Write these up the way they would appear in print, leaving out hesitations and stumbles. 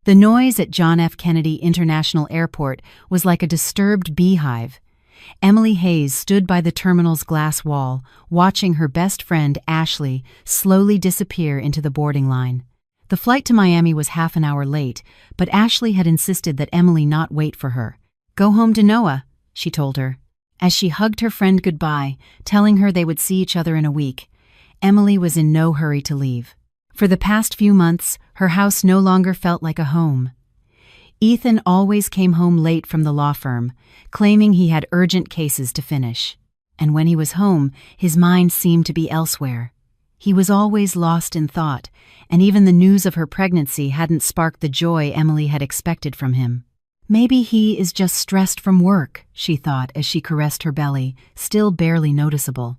The noise at John F. Kennedy International Airport was like a disturbed beehive. Emily Hayes stood by the terminal's glass wall, watching her best friend, Ashley, slowly disappear into the boarding line. The flight to Miami was half an hour late, but Ashley had insisted that Emily not wait for her. "Go home to Noah," she told her. As she hugged her friend goodbye, telling her they would see each other in a week, Emily was in no hurry to leave. For the past few months, her house no longer felt like a home. Ethan always came home late from the law firm, claiming he had urgent cases to finish. And when he was home, his mind seemed to be elsewhere. He was always lost in thought, and even the news of her pregnancy hadn't sparked the joy Emily had expected from him. Maybe he is just stressed from work, she thought as she caressed her belly, still barely noticeable.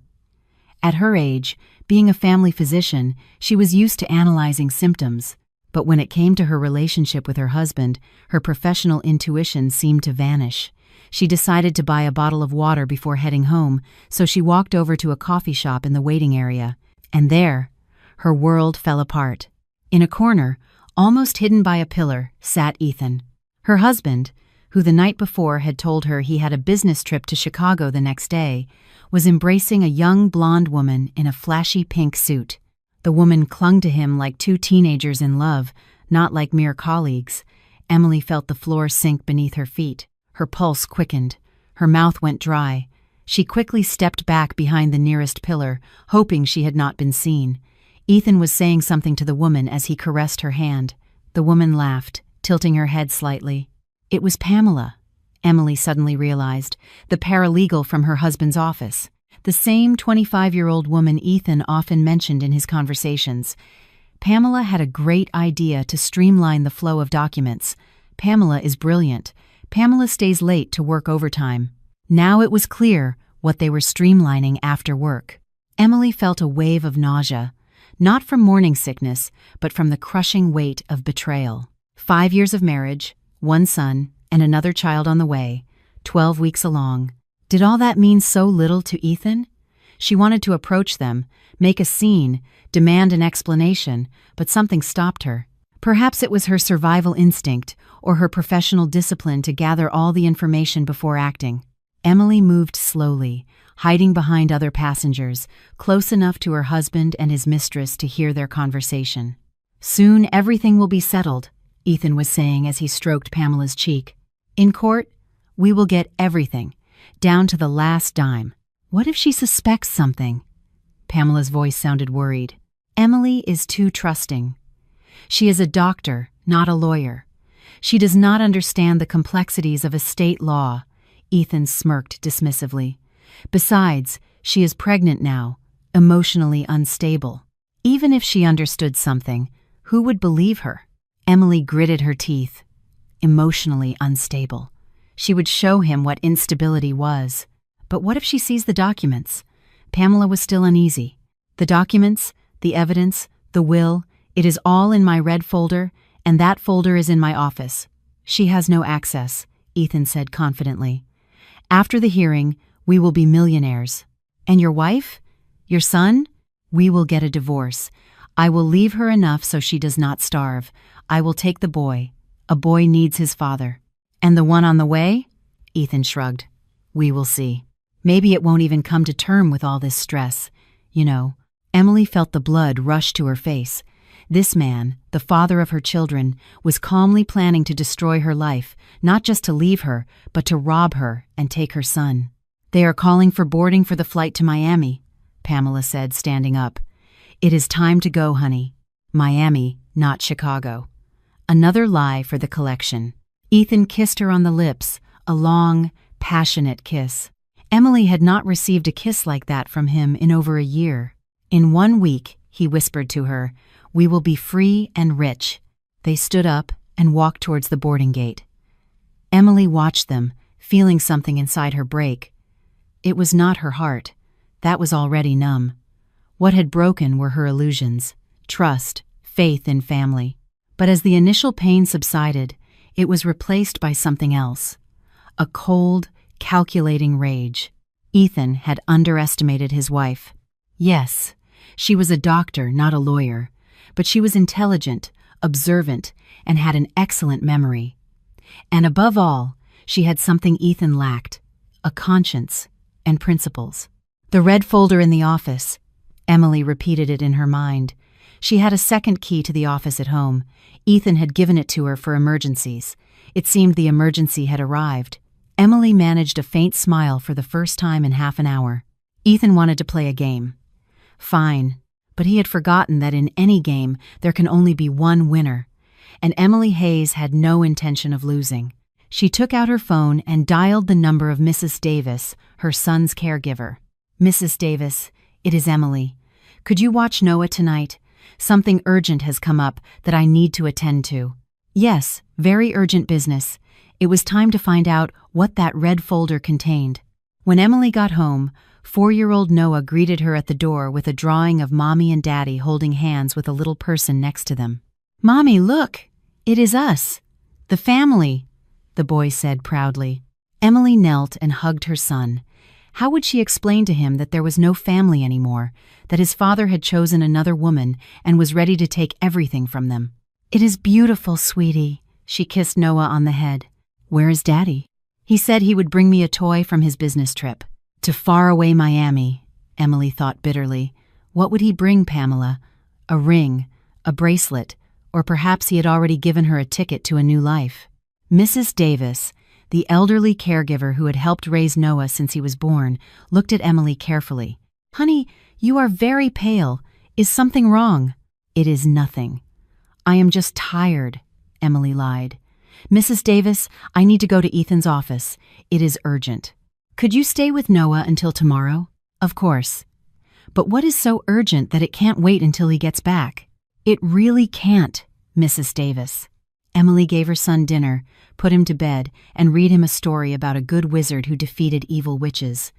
At her age, being a family physician, she was used to analyzing symptoms, but when it came to her relationship with her husband, her professional intuition seemed to vanish. She decided to buy a bottle of water before heading home, so she walked over to a coffee shop in the waiting area, and there, her world fell apart. In a corner, almost hidden by a pillar, sat Ethan. Her husband, who the night before had told her he had a business trip to Chicago the next day, was embracing a young blonde woman in a flashy pink suit. The woman clung to him like two teenagers in love, not like mere colleagues. Emily felt the floor sink beneath her feet. Her pulse quickened. Her mouth went dry. She quickly stepped back behind the nearest pillar, hoping she had not been seen. Ethan was saying something to the woman as he caressed her hand. The woman laughed, tilting her head slightly. It was Pamela, Emily suddenly realized, the paralegal from her husband's office. The same 25-year-old woman Ethan often mentioned in his conversations. Pamela had a great idea to streamline the flow of documents. Pamela is brilliant. Pamela stays late to work overtime. Now it was clear what they were streamlining after work. Emily felt a wave of nausea, not from morning sickness, but from the crushing weight of betrayal. 5 years of marriage, 1 son, and another child on the way, 12 weeks along. Did all that mean so little to Ethan? She wanted to approach them, make a scene, demand an explanation, but something stopped her. Perhaps it was her survival instinct or her professional discipline to gather all the information before acting. Emily moved slowly, hiding behind other passengers, close enough to her husband and his mistress to hear their conversation. "Soon everything will be settled," Ethan was saying as he stroked Pamela's cheek. "In court, we will get everything, down to the last dime. What if she suspects something?" Pamela's voice sounded worried. Emily is too trusting. She is a doctor, not a lawyer. She does not understand the complexities of estate law. Ethan smirked dismissively. Besides, she is pregnant now, emotionally unstable. Even if she understood something, who would believe her? Emily gritted her teeth. Emotionally unstable. She would show him what instability was. But what if she sees the documents? Pamela was still uneasy. The documents, the evidence, the will, it is all in my red folder, and that folder is in my office. She has no access, Ethan said confidently. After the hearing, we will be millionaires. And your wife? Your son? We will get a divorce. I will leave her enough so she does not starve. I will take the boy. A boy needs his father. And the one on the way? Ethan shrugged. We will see. Maybe it won't even come to term with all this stress. You know, Emily felt the blood rush to her face. This man, the father of her children, was calmly planning to destroy her life, not just to leave her, but to rob her and take her son. They are calling for boarding for the flight to Miami, Pamela said, standing up. It is time to go, honey. Miami, not Chicago. Another lie for the collection. Ethan kissed her on the lips, a long, passionate kiss. Emily had not received a kiss like that from him in over a year. In 1 week, he whispered to her, we will be free and rich. They stood up and walked towards the boarding gate. Emily watched them, feeling something inside her break. It was not her heart. That was already numb. What had broken were her illusions, trust, faith in family. But as the initial pain subsided, it was replaced by something else. A cold, calculating rage. Ethan had underestimated his wife. Yes, she was a doctor, not a lawyer, but she was intelligent, observant, and had an excellent memory. And above all, she had something Ethan lacked: a conscience and principles. The red folder in the office. Emily repeated it in her mind. She had a second key to the office at home. Ethan had given it to her for emergencies. It seemed the emergency had arrived. Emily managed a faint smile for the first time in half an hour. Ethan wanted to play a game. Fine, but he had forgotten that in any game there can only be one winner, and Emily Hayes had no intention of losing. She took out her phone and dialed the number of Mrs. Davis, her son's caregiver. "Mrs. Davis, it is Emily. Could you watch Noah tonight? Something urgent has come up that I need to attend to." "Yes, very urgent business." It was time to find out what that red folder contained. When Emily got home, 4-year-old Noah greeted her at the door with a drawing of Mommy and Daddy holding hands with a little person next to them. "Mommy, look! It is us! The family!" the boy said proudly. Emily knelt and hugged her son. How would she explain to him that there was no family anymore, that his father had chosen another woman and was ready to take everything from them? "It is beautiful, sweetie." She kissed Noah on the head. "Where is Daddy?" "He said he would bring me a toy from his business trip." To faraway Miami, Emily thought bitterly. What would he bring Pamela? A ring, a bracelet, or perhaps he had already given her a ticket to a new life. Mrs. Davis, the elderly caregiver who had helped raise Noah since he was born, looked at Emily carefully. "Honey, you are very pale. Is something wrong?" "It is nothing. I am just tired," Emily lied. "Mrs. Davis, I need to go to Ethan's office. It is urgent." "Could you stay with Noah until tomorrow?" "Of course. But what is so urgent that it can't wait until he gets back?" "It really can't, Mrs. Davis." Emily gave her son dinner, put him to bed, and read him a story about a good wizard who defeated evil witches.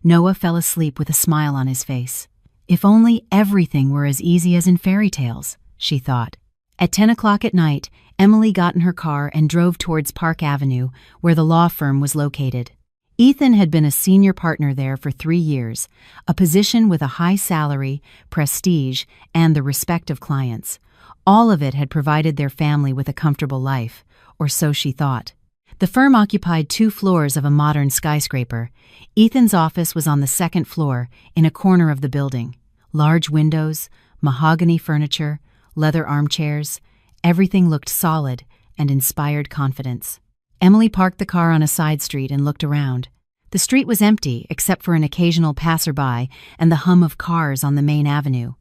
Noah fell asleep with a smile on his face. If only everything were as easy as in fairy tales, she thought. At 10 o'clock at night, Emily got in her car and drove towards Park Avenue, where the law firm was located. Ethan had been a senior partner there for 3 years, a position with a high salary, prestige, and the respect of clients. All of it had provided their family with a comfortable life, or so she thought. The firm occupied 2 floors of a modern skyscraper. Ethan's office was on the 2nd floor, in a corner of the building. Large windows, mahogany furniture, leather armchairs, everything looked solid and inspired confidence. Emily parked the car on a side street and looked around. The street was empty except for an occasional passerby and the hum of cars on the main avenue.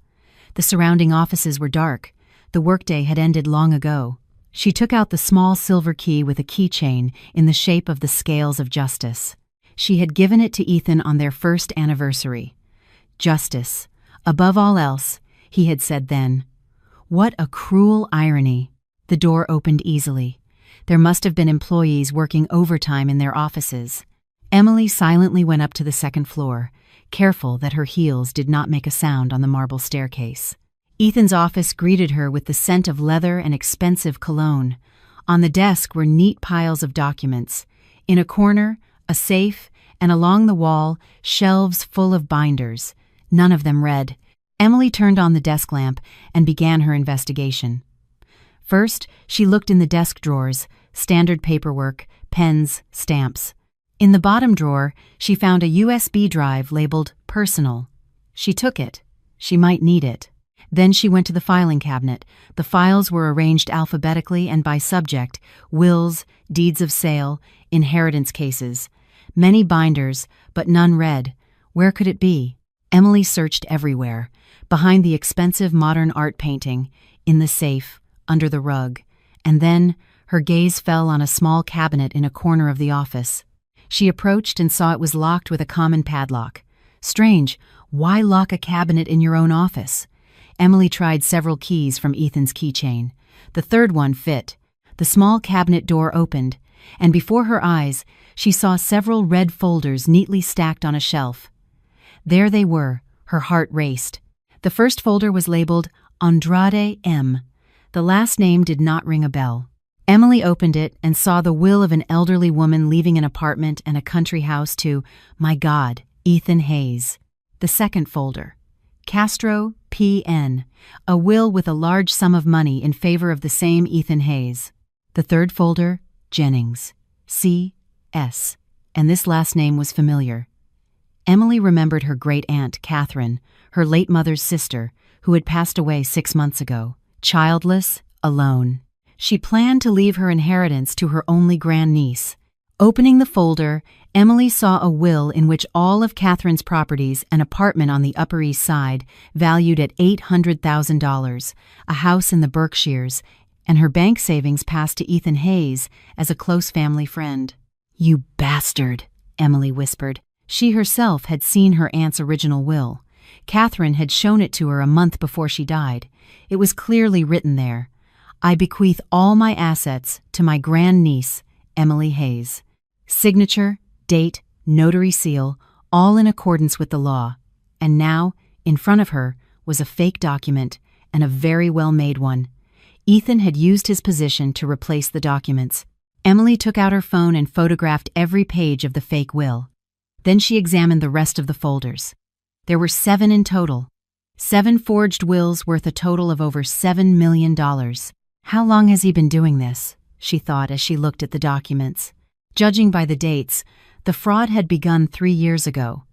The surrounding offices were dark. The workday had ended long ago. She took out the small silver key with a keychain in the shape of the scales of justice. She had given it to Ethan on their first anniversary. Justice, above all else, he had said then. What a cruel irony. The door opened easily. There must have been employees working overtime in their offices. Emily silently went up to the 2nd floor, careful that her heels did not make a sound on the marble staircase. Ethan's office greeted her with the scent of leather and expensive cologne. On the desk were neat piles of documents. In a corner, a safe, and along the wall, shelves full of binders. None of them read. Emily turned on the desk lamp and began her investigation. First, she looked in the desk drawers, standard paperwork, pens, stamps. In the bottom drawer, she found a USB drive labeled Personal. She took it. She might need it. Then she went to the filing cabinet. The files were arranged alphabetically and by subject: wills, deeds of sale, inheritance cases. Many binders, but none read. Where could it be? Emily searched everywhere. Behind the expensive modern art painting, in the safe, under the rug, and then her gaze fell on a small cabinet in a corner of the office. She approached and saw it was locked with a common padlock. Strange, why lock a cabinet in your own office? Emily tried several keys from Ethan's keychain. The 3rd one fit. The small cabinet door opened, and before her eyes, she saw several red folders neatly stacked on a shelf. There they were. Her heart raced. The first folder was labeled Andrade M. The last name did not ring a bell. Emily opened it and saw the will of an elderly woman leaving an apartment and a country house to, my God, Ethan Hayes. The 2nd folder. Castro, P.N., a will with a large sum of money in favor of the same Ethan Hayes. The third folder, Jennings, C.S., and this last name was familiar. Emily remembered her great-aunt, Catherine, her late mother's sister, who had passed away 6 months ago, childless, alone. She planned to leave her inheritance to her only grandniece. Opening the folder, Emily saw a will in which all of Catherine's properties, an apartment on the Upper East Side, valued at $800,000, a house in the Berkshires, and her bank savings passed to Ethan Hayes as a close family friend. "You bastard," Emily whispered. She herself had seen her aunt's original will. Catherine had shown it to her a month before she died. It was clearly written there, "I bequeath all my assets to my grandniece, Emily Hayes." Signature, date, notary seal, all in accordance with the law. And now, in front of her, was a fake document, and a very well-made one. Ethan had used his position to replace the documents. Emily took out her phone and photographed every page of the fake will. Then she examined the rest of the folders. There were 7 in total. 7 forged wills worth a total of over $7 million. How long has he been doing this? She thought as she looked at the documents. Judging by the dates, the fraud had begun 3 years ago,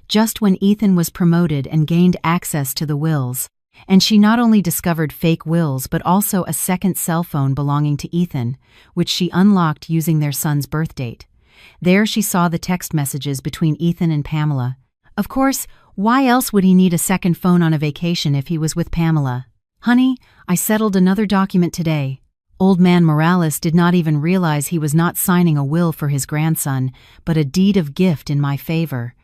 just when Ethan was promoted and gained access to the wills. And she not only discovered fake wills but also a second cell phone belonging to Ethan, which she unlocked using their son's birth date. There she saw the text messages between Ethan and Pamela. Of course, why else would he need a second phone on a vacation if he was with Pamela? "Honey, I settled another document today." Old man Morales did not even realize he was not signing a will for his grandson, but a deed of gift in my favor.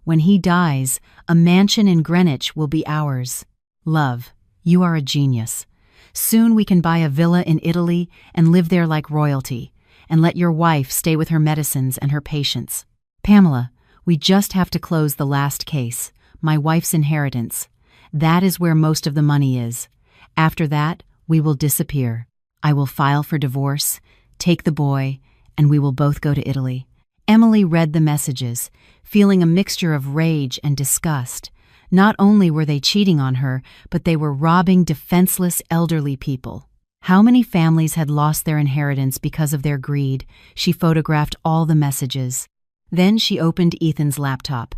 When he dies, a mansion in Greenwich will be ours. Love, you are a genius. Soon we can buy a villa in Italy and live there like royalty, and let your wife stay with her medicines and her patients. Pamela, we just have to close the last case, my wife's inheritance. That is where most of the money is. After that, we will disappear. I will file for divorce, take the boy, and we will both go to Italy. Emily read the messages, feeling a mixture of rage and disgust. Not only were they cheating on her, but they were robbing defenseless elderly people. How many families had lost their inheritance because of their greed? She photographed all the messages. Then she opened Ethan's laptop.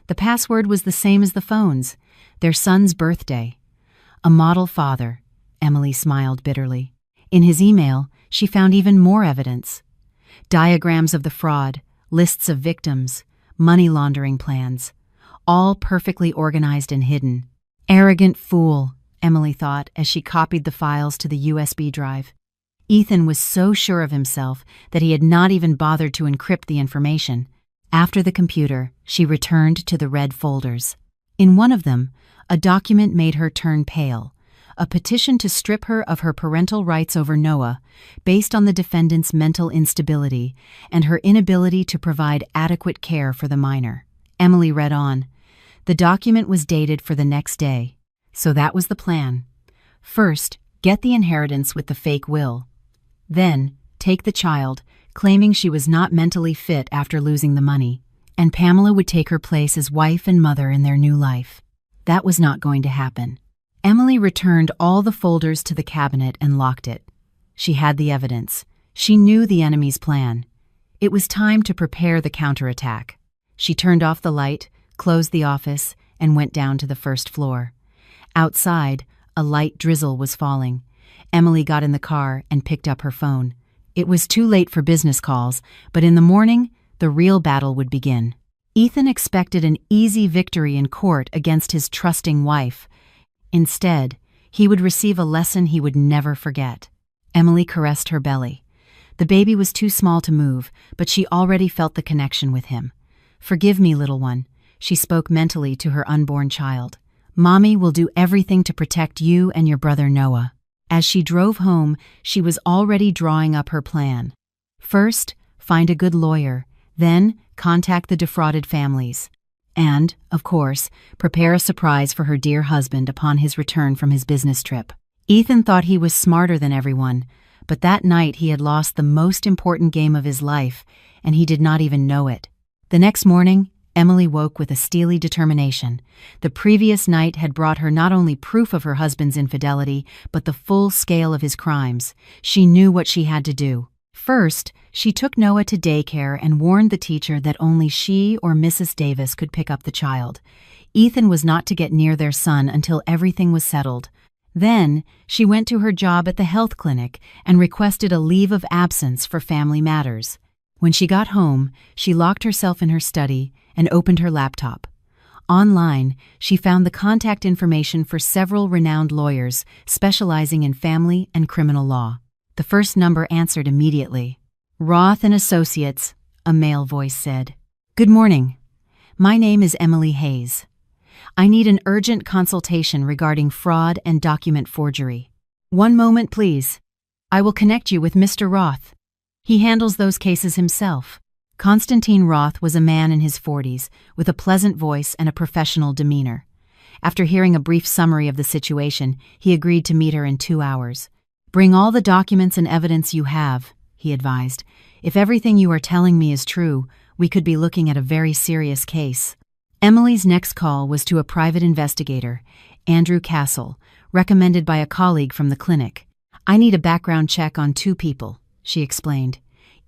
The password was the same as the phone's, their son's birthday. A model father, Emily smiled bitterly. In his email, she found even more evidence. Diagrams of the fraud, lists of victims, money laundering plans, all perfectly organized and hidden. Arrogant fool, Emily thought as she copied the files to the USB drive. Ethan was so sure of himself that he had not even bothered to encrypt the information. After the computer, she returned to the red folders. In one of them, a document made her turn pale. A petition to strip her of her parental rights over Noah, based on the defendant's mental instability and her inability to provide adequate care for the minor. Emily read on. The document was dated for the next day. So that was the plan. First, get the inheritance with the fake will. Then, take the child, claiming she was not mentally fit after losing the money, and Pamela would take her place as wife and mother in their new life. That was not going to happen. Emily returned all the folders to the cabinet and locked it. She had the evidence. She knew the enemy's plan. It was time to prepare the counterattack. She turned off the light, closed the office, and went down to the first floor. Outside, a light drizzle was falling. Emily got in the car and picked up her phone. It was too late for business calls, but in the morning, the real battle would begin. Ethan expected an easy victory in court against his trusting wife. Instead, he would receive a lesson he would never forget. Emily caressed her belly. The baby was too small to move, but she already felt the connection with him. "Forgive me, little one," she spoke mentally to her unborn child. "Mommy will do everything to protect you and your brother Noah." As she drove home, she was already drawing up her plan. First, find a good lawyer, then contact the defrauded families. And, of course, prepare a surprise for her dear husband upon his return from his business trip. Ethan thought he was smarter than everyone, but that night he had lost the most important game of his life, and he did not even know it. The next morning, Emily woke with a steely determination. The previous night had brought her not only proof of her husband's infidelity, but the full scale of his crimes. She knew what she had to do. First, she took Noah to daycare and warned the teacher that only she or Mrs. Davis could pick up the child. Ethan was not to get near their son until everything was settled. Then, she went to her job at the health clinic and requested a leave of absence for family matters. When she got home, she locked herself in her study and opened her laptop. Online, she found the contact information for several renowned lawyers specializing in family and criminal law. The first number answered immediately. "Roth and Associates," a male voice said. "Good morning. My name is Emily Hayes. I need an urgent consultation regarding fraud and document forgery. One moment, please. I will connect you with Mr. Roth. He handles those cases himself." Konstantin Roth was a man in his 40s, with a pleasant voice and a professional demeanor. After hearing a brief summary of the situation, he agreed to meet her in 2 hours. "Bring all the documents and evidence you have," he advised. "If everything you are telling me is true, we could be looking at a very serious case." Emily's next call was to a private investigator, Andrew Castle, recommended by a colleague from the clinic. "I need a background check on 2 people," she explained.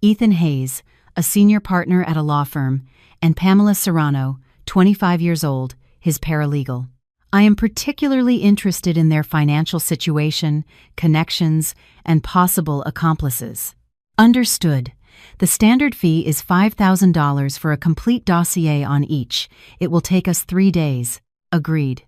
"Ethan Hayes, a senior partner at a law firm, and Pamela Serrano, 25 years old, his paralegal. I am particularly interested in their financial situation, connections, and possible accomplices." "Understood. The standard fee is $5,000 for a complete dossier on each. It will take us 3 days." "Agreed.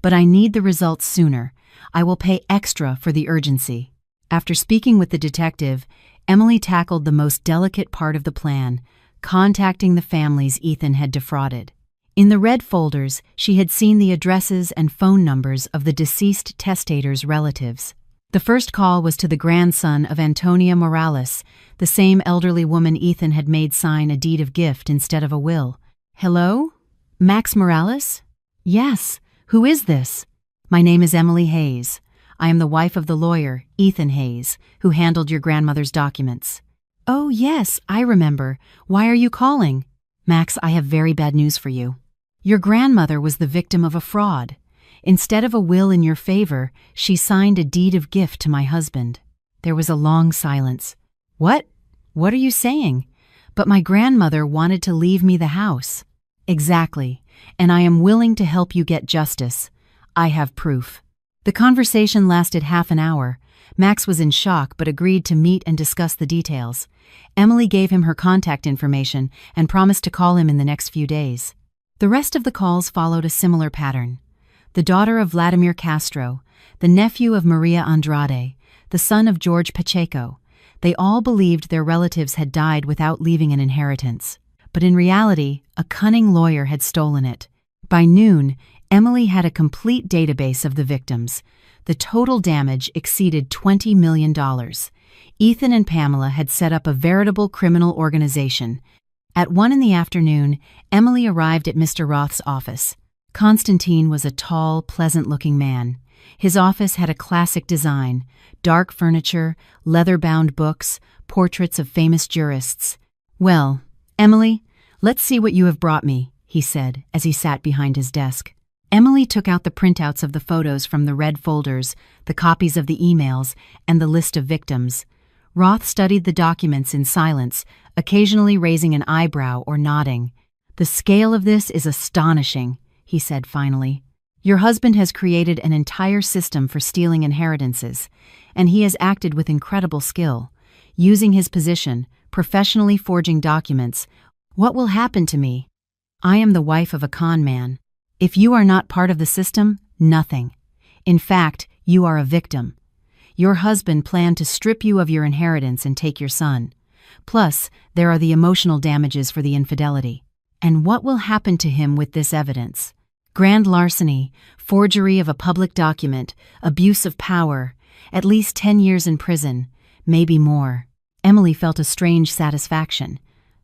But I need the results sooner. I will pay extra for the urgency." After speaking with the detective, Emily tackled the most delicate part of the plan, contacting the families Ethan had defrauded. In the red folders, she had seen the addresses and phone numbers of the deceased testator's relatives. The first call was to the grandson of Antonia Morales, the same elderly woman Ethan had made sign a deed of gift instead of a will. "Hello? Max Morales?" "Yes. Who is this?" "My name is Emily Hayes. I am the wife of the lawyer, Ethan Hayes, who handled your grandmother's documents." "Oh, yes, I remember. Why are you calling?" "Max, I have very bad news for you. Your grandmother was the victim of a fraud. Instead of a will in your favor, she signed a deed of gift to my husband." There was a long silence. "What? What are you saying?" "But my grandmother wanted to leave me the house." "Exactly, and I am willing to help you get justice. I have proof." The conversation lasted half an hour. Max was in shock but agreed to meet and discuss the details. Emily gave him her contact information and promised to call him in the next few days. The rest of the calls followed a similar pattern. The daughter of Vladimir Castro, the nephew of Maria Andrade, the son of George Pacheco. They all believed their relatives had died without leaving an inheritance. But in reality, a cunning lawyer had stolen it. By noon, Emily had a complete database of the victims. The total damage exceeded $20 million. Ethan and Pamela had set up a veritable criminal organization. At 1 in the afternoon, Emily arrived at Mr. Roth's office. Konstantin was a tall, pleasant-looking man. His office had a classic design: dark furniture, leather-bound books, portraits of famous jurists. "Well, Emily, let's see what you have brought me," he said as he sat behind his desk. Emily took out the printouts of the photos from the red folders, the copies of the emails, and the list of victims. Roth studied the documents in silence, occasionally raising an eyebrow or nodding. "The scale of this is astonishing," he said finally. "Your husband has created an entire system for stealing inheritances, and he has acted with incredible skill, using his position, professionally forging documents. What will happen to me? I am the wife of a con man. If you are not part of the system, nothing. In fact, you are a victim. Your husband planned to strip you of your inheritance and take your son. Plus, there are the emotional damages for the infidelity. And what will happen to him with this evidence? Grand larceny, forgery of a public document, abuse of power, at least 10 years in prison, maybe more." Emily felt a strange satisfaction.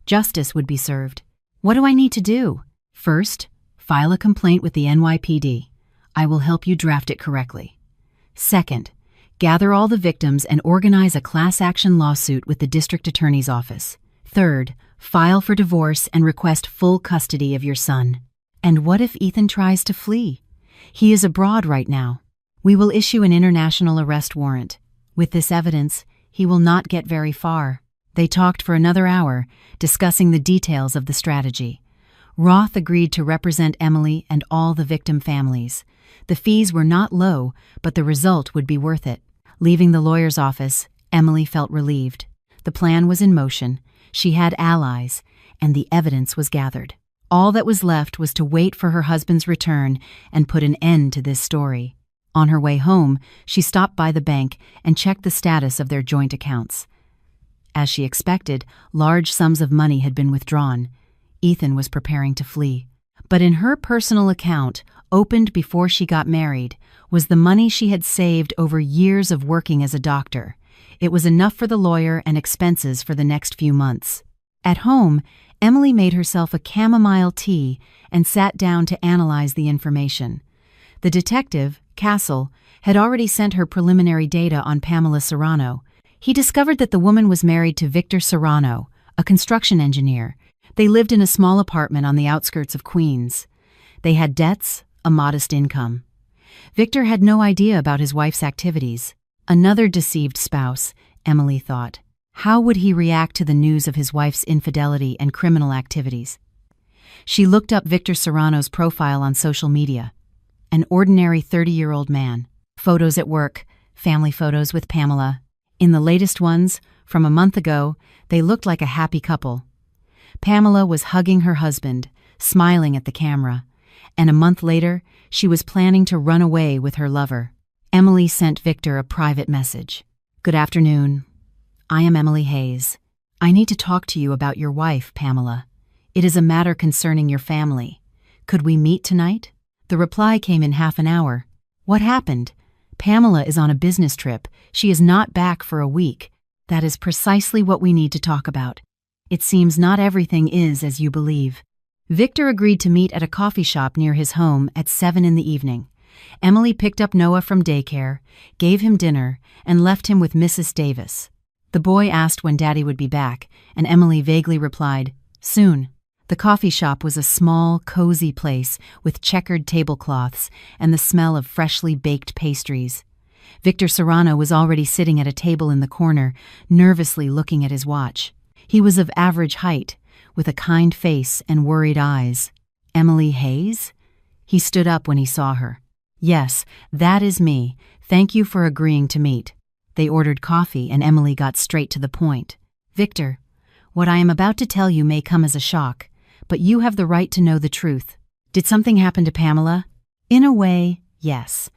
Justice would be served. "What do I need to do?" "First, file a complaint with the NYPD. I will help you draft it correctly. Second, gather all the victims and organize a class action lawsuit with the district attorney's office. Third, file for divorce and request full custody of your son. And what if Ethan tries to flee? He is abroad right now. We will issue an international arrest warrant. With this evidence, he will not get very far. They talked for another hour, discussing the details of the strategy. Roth agreed to represent Emily and all the victim families. The fees were not low, but the result would be worth it. Leaving the lawyer's office, Emily felt relieved. The plan was in motion, she had allies, and the evidence was gathered. All that was left was to wait for her husband's return and put an end to this story. On her way home, she stopped by the bank and checked the status of their joint accounts. As she expected, large sums of money had been withdrawn. Ethan was preparing to flee. But in her personal account, opened before she got married, was the money she had saved over years of working as a doctor. It was enough for the lawyer and expenses for the next few months. At home, Emily made herself a chamomile tea and sat down to analyze the information. The detective, Castle, had already sent her preliminary data on Pamela Serrano. He discovered that the woman was married to Victor Serrano, a construction engineer. They lived in a small apartment on the outskirts of Queens. They had debts, a modest income. Victor had no idea about his wife's activities. Another deceived spouse, Emily thought. How would he react to the news of his wife's infidelity and criminal activities? She looked up Victor Serrano's profile on social media. An ordinary 30-year-old man. Photos at work, family photos with Pamela. In the latest ones, from a month ago, they looked like a happy couple. Pamela was hugging her husband, smiling at the camera, and a month later, she was planning to run away with her lover. Emily sent Victor a private message. "Good afternoon. I am Emily Hayes. I need to talk to you about your wife, Pamela. It is a matter concerning your family. Could we meet tonight?" The reply came in half an hour. "What happened? Pamela is on a business trip. She is not back for a week. That is precisely what we need to talk about. It seems not everything is as you believe." Victor agreed to meet at a coffee shop near his home at 7 in the evening. Emily picked up Noah from daycare, gave him dinner, and left him with Mrs. Davis. The boy asked when Daddy would be back, and Emily vaguely replied, "Soon." The coffee shop was a small, cozy place with checkered tablecloths and the smell of freshly baked pastries. Victor Serrano was already sitting at a table in the corner, nervously looking at his watch. He was of average height, with a kind face and worried eyes. "Emily Hayes?" He stood up when he saw her. "Yes, that is me. Thank you for agreeing to meet." They ordered coffee and Emily got straight to the point. "Victor, what I am about to tell you may come as a shock, but you have the right to know the truth. Did something happen to Pamela?" "In a way, yes.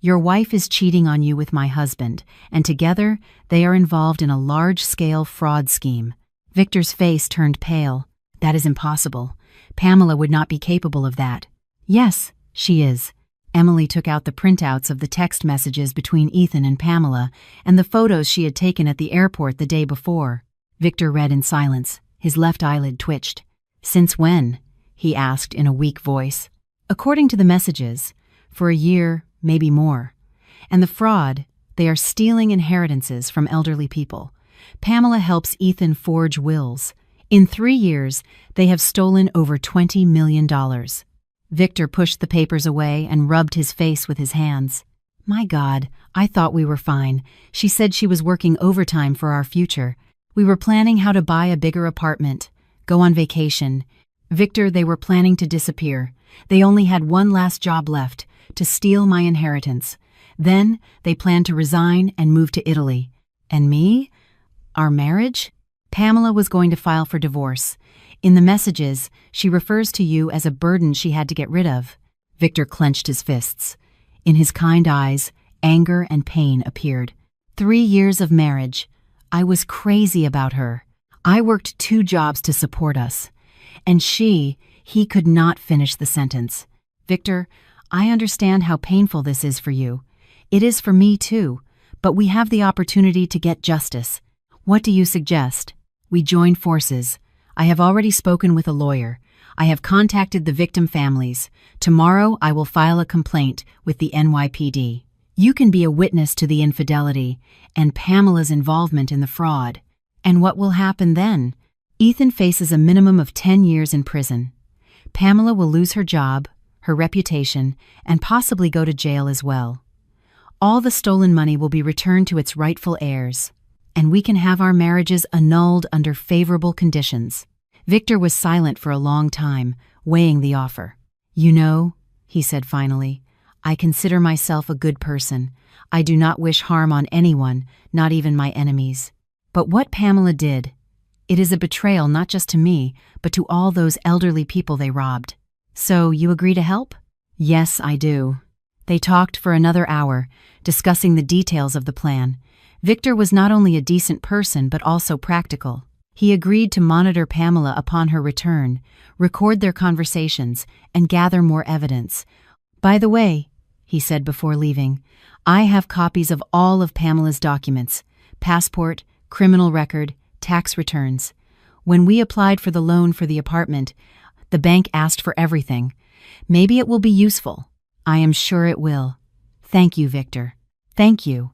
Your wife is cheating on you with my husband, and together they are involved in a large-scale fraud scheme." Victor's face turned pale. "That is impossible. Pamela would not be capable of that." "Yes, she is." Emily took out the printouts of the text messages between Ethan and Pamela and the photos she had taken at the airport the day before. Victor read in silence. His left eyelid twitched. "Since when?" he asked in a weak voice. "According to the messages, for a year, maybe more. And the fraud, they are stealing inheritances from elderly people. Pamela helps Ethan forge wills. In 3 years, they have stolen over $20 million. Victor pushed the papers away and rubbed his face with his hands. "My God, I thought we were fine. She said she was working overtime for our future. We were planning how to buy a bigger apartment, go on vacation. Victor, they were planning to disappear. They only had one last job left, to steal my inheritance. Then they planned to resign and move to Italy. And me? Our marriage? Pamela was going to file for divorce. In the messages, she refers to you as a burden she had to get rid of." Victor clenched his fists. In his kind eyes, anger and pain appeared. 3 years of marriage. I was crazy about her. I worked 2 jobs to support us. And he could not finish the sentence. "Victor, I understand how painful this is for you. It is for me too, but we have the opportunity to get justice. What do you suggest? We join forces. I have already spoken with a lawyer. I have contacted the victim families. Tomorrow I will file a complaint with the NYPD. You can be a witness to the infidelity and Pamela's involvement in the fraud. And what will happen then? Ethan faces a minimum of 10 years in prison. Pamela will lose her job, her reputation, and possibly go to jail as well. All the stolen money will be returned to its rightful heirs, and we can have our marriages annulled under favorable conditions. Victor was silent for a long time, weighing the offer. "You know," he said finally, "I consider myself a good person. I do not wish harm on anyone, not even my enemies. But what Pamela did, it is a betrayal not just to me, but to all those elderly people they robbed. So you agree to help?" "Yes, I do." They talked for another hour, discussing the details of the plan. Victor was not only a decent person but also practical. He agreed to monitor Pamela upon her return, record their conversations, and gather more evidence. "By the way," he said before leaving, "I have copies of all of Pamela's documents: passport, criminal record, tax returns. When we applied for the loan for the apartment, the bank asked for everything. Maybe it will be useful." "I am sure it will. Thank you, Victor." "Thank you.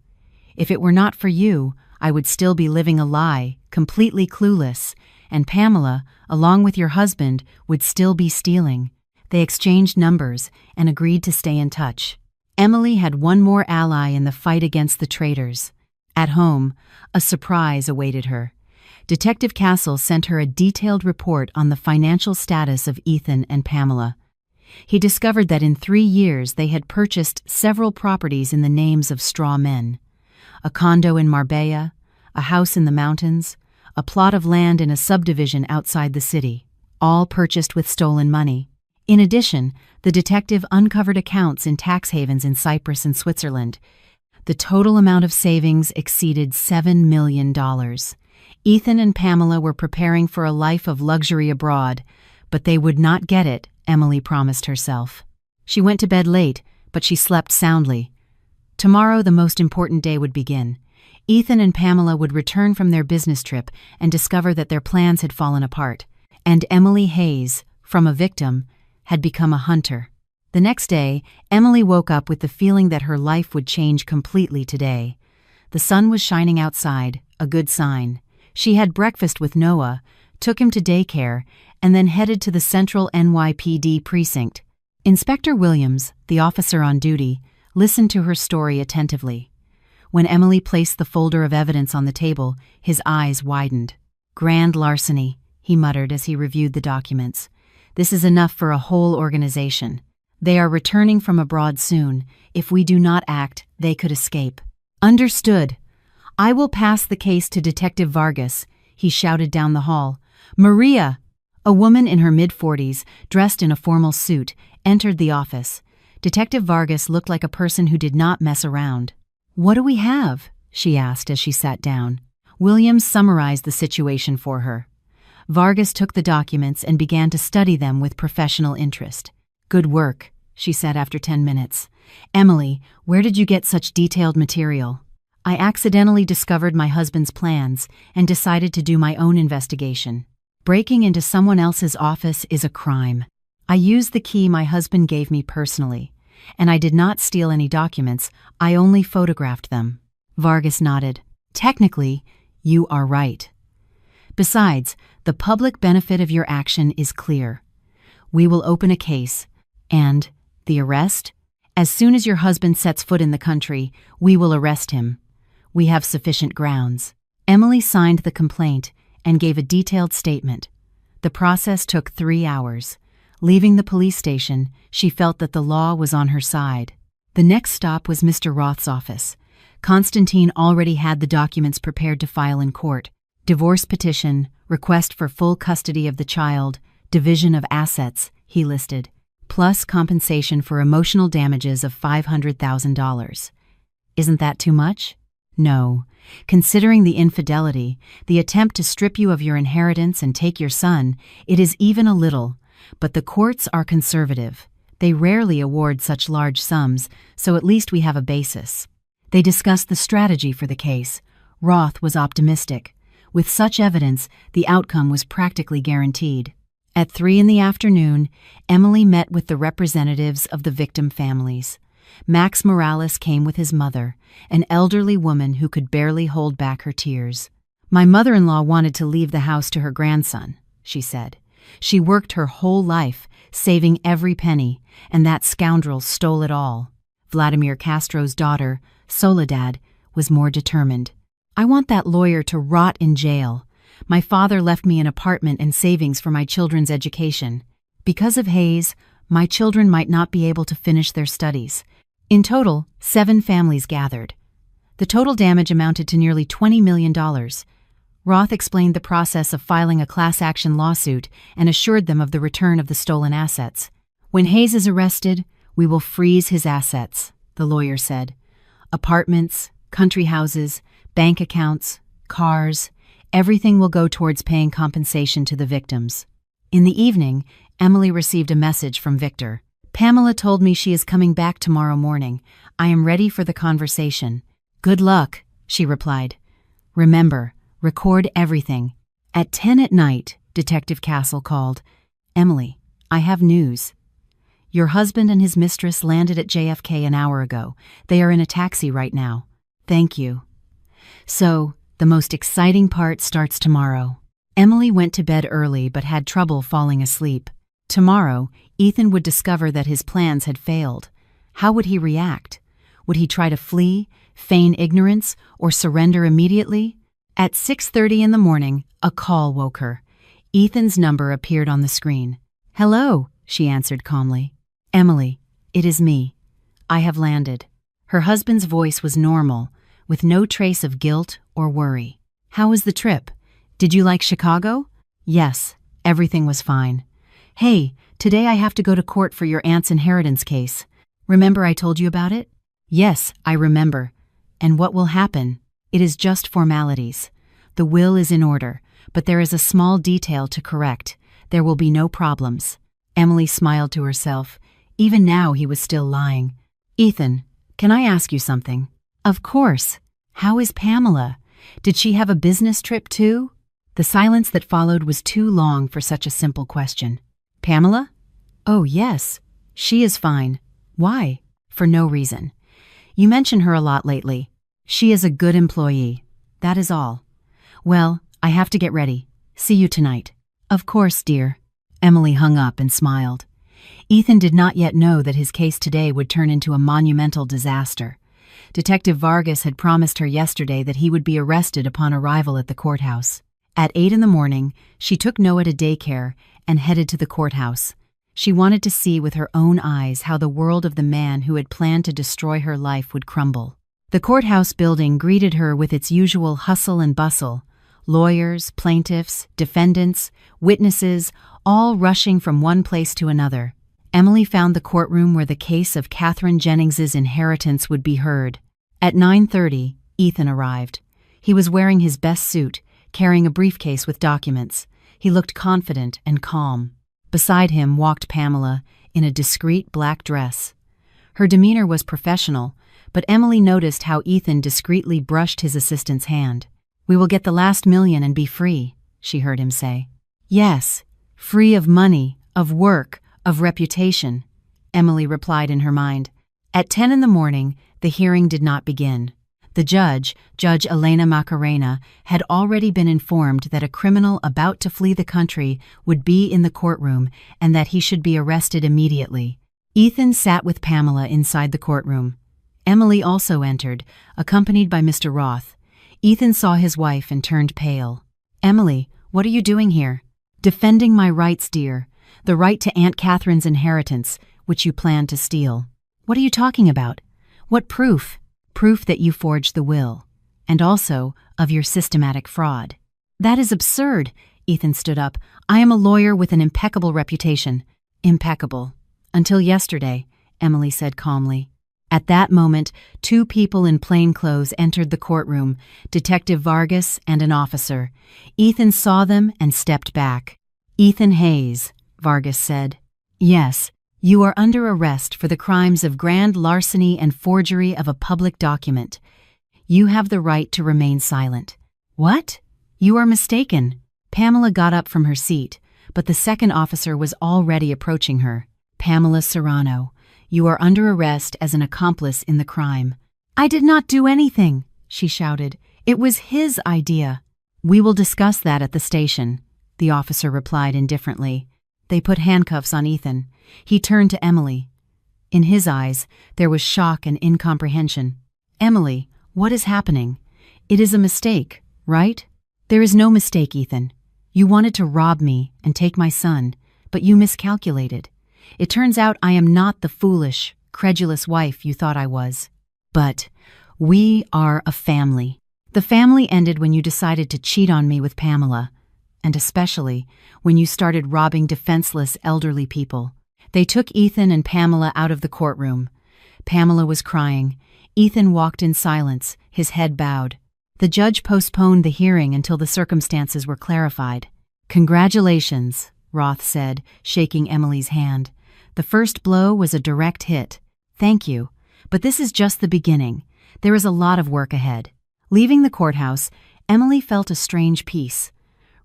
If it were not for you, I would still be living a lie, completely clueless, and Pamela, along with your husband, would still be stealing." They exchanged numbers and agreed to stay in touch. Emily had one more ally in the fight against the traitors. At home, a surprise awaited her. Detective Castle sent her a detailed report on the financial status of Ethan and Pamela. He discovered that in 3 years they had purchased several properties in the names of straw men: a condo in Marbella, a house in the mountains, a plot of land in a subdivision outside the city, all purchased with stolen money. In addition, the detective uncovered accounts in tax havens in Cyprus and Switzerland. The total amount of savings exceeded $7 million. Ethan and Pamela were preparing for a life of luxury abroad, but they would not get it, Emily promised herself. She went to bed late, but she slept soundly. Tomorrow the most important day would begin. Ethan and Pamela would return from their business trip and discover that their plans had fallen apart, and Emily Hayes, from a victim, had become a hunter. The next day, Emily woke up with the feeling that her life would change completely today. The sun was shining outside, a good sign. She had breakfast with Noah, took him to daycare, and then headed to the Central NYPD precinct. Inspector Williams, the officer on duty, listened to her story attentively. When Emily placed the folder of evidence on the table, his eyes widened. "Grand larceny," he muttered as he reviewed the documents. "This is enough for a whole organization. They are returning from abroad soon. If we do not act, they could escape." "Understood. I will pass the case to Detective Vargas," he shouted down the hall. "Maria!" A woman in her mid-40s, dressed in a formal suit, entered the office. Detective Vargas looked like a person who did not mess around. "What do we have?" she asked as she sat down. Williams summarized the situation for her. Vargas took the documents and began to study them with professional interest. "Good work," she said after 10 minutes. "Emily, where did you get such detailed material?" "I accidentally discovered my husband's plans and decided to do my own investigation. Breaking into someone else's office is a crime. I used the key my husband gave me personally, and I did not steal any documents, I only photographed them." Vargas nodded. "Technically, you are right. Besides, the public benefit of your action is clear. We will open a case. And the arrest? As soon as your husband sets foot in the country, we will arrest him. We have sufficient grounds." Emily signed the complaint and gave a detailed statement. The process took 3 hours. Leaving the police station, she felt that the law was on her side. The next stop was Mr. Roth's office. Constantine already had the documents prepared to file in court: divorce petition, request for full custody of the child, division of assets, he listed, plus compensation for emotional damages of $500,000. Isn't that too much? No. Considering the infidelity, the attempt to strip you of your inheritance and take your son, it is even a little. But the courts are conservative. They rarely award such large sums, so at least we have a basis. They discussed the strategy for the case. Roth was optimistic. With such evidence, the outcome was practically guaranteed. At 3 in the afternoon, Emily met with the representatives of the victim families. Max Morales came with his mother, an elderly woman who could barely hold back her tears. My mother-in-law wanted to leave the house to her grandson, she said. She worked her whole life, saving every penny, and that scoundrel stole it all. Vladimir Castro's daughter, Soledad, was more determined. I want that lawyer to rot in jail. My father left me an apartment and savings for my children's education. Because of Hayes, my children might not be able to finish their studies. In total, 7 families gathered. The total damage amounted to nearly $20 million. Roth explained the process of filing a class-action lawsuit and assured them of the return of the stolen assets. When Hayes is arrested, we will freeze his assets, the lawyer said. Apartments, country houses, bank accounts, cars, everything will go towards paying compensation to the victims. In the evening, Emily received a message from Victor. Pamela told me she is coming back tomorrow morning. I am ready for the conversation. Good luck, she replied. Remember, record everything. At 10 at night, Detective Castle called. Emily, I have news. Your husband and his mistress landed at JFK an hour ago. They are in a taxi right now. Thank you. So, the most exciting part starts tomorrow. Emily went to bed early but had trouble falling asleep. Tomorrow, Ethan would discover that his plans had failed. How would he react? Would he try to flee, feign ignorance, or surrender immediately? At 6:30 in the morning, a call woke her. Ethan's number appeared on the screen. Hello, she answered calmly. Emily, it is me. I have landed. Her husband's voice was normal, with no trace of guilt or worry. How was the trip? Did you like Chicago? Yes, everything was fine. Hey, today I have to go to court for your aunt's inheritance case. Remember I told you about it? Yes, I remember. And what will happen? It is just formalities. The will is in order, but there is a small detail to correct. There will be no problems. Emily smiled to herself. Even now he was still lying. Ethan, can I ask you something? Of course. How is Pamela? Did she have a business trip too? The silence that followed was too long for such a simple question. Pamela? Oh, yes. She is fine. Why? For no reason. You mention her a lot lately. She is a good employee. That is all. Well, I have to get ready. See you tonight. Of course, dear. Emily hung up and smiled. Ethan did not yet know that his case today would turn into a monumental disaster. Detective Vargas had promised her yesterday that he would be arrested upon arrival at the courthouse. At 8 in the morning, she took Noah to daycare and headed to the courthouse. She wanted to see with her own eyes how the world of the man who had planned to destroy her life would crumble. The courthouse building greeted her with its usual hustle and bustle. Lawyers, plaintiffs, defendants, witnesses, all rushing from one place to another. Emily found the courtroom where the case of Catherine Jennings's inheritance would be heard. At 9:30, Ethan arrived. He was wearing his best suit, carrying a briefcase with documents. He looked confident and calm. Beside him walked Pamela, in a discreet black dress. Her demeanor was professional, but Emily noticed how Ethan discreetly brushed his assistant's hand. "We will get the last million and be free," she heard him say. "Yes, free of money, of work, of reputation," Emily replied in her mind. At 10 in the morning, the hearing did not begin. The judge, Judge Elena Macarena, had already been informed that a criminal about to flee the country would be in the courtroom and that he should be arrested immediately. Ethan sat with Pamela inside the courtroom. Emily also entered, accompanied by Mr. Roth. Ethan saw his wife and turned pale. "Emily, what are you doing here?" "Defending my rights, dear. The right to Aunt Catherine's inheritance, which you plan to steal." "What are you talking about? What proof?" "Proof that you forged the will, and also of your systematic fraud." "That is absurd." Ethan stood up. "I am a lawyer with an impeccable reputation." "Impeccable. Until yesterday," Emily said calmly. At that moment, 2 people in plain clothes entered the courtroom, Detective Vargas and an officer. Ethan saw them and stepped back. "Ethan Hayes," Vargas said. "Yes, you are under arrest for the crimes of grand larceny and forgery of a public document. You have the right to remain silent." "What? You are mistaken." Pamela got up from her seat, but the second officer was already approaching her. "Pamela Serrano, you are under arrest as an accomplice in the crime." "I did not do anything," she shouted. "It was his idea." "We will discuss that at the station," the officer replied indifferently. They put handcuffs on Ethan. He turned to Emily. In his eyes, there was shock and incomprehension. "Emily, what is happening? It is a mistake, right?" "There is no mistake, Ethan. You wanted to rob me and take my son, but you miscalculated. It turns out I am not the foolish, credulous wife you thought I was. But we are a family. The family ended when you decided to cheat on me with Pamela, and especially when you started robbing defenseless elderly people." They took Ethan and Pamela out of the courtroom. Pamela was crying. Ethan walked in silence, his head bowed. The judge postponed the hearing until the circumstances were clarified. "Congratulations," Roth said, shaking Emily's hand. "The first blow was a direct hit. Thank you. But this is just the beginning. There is a lot of work ahead." Leaving the courthouse, Emily felt a strange peace.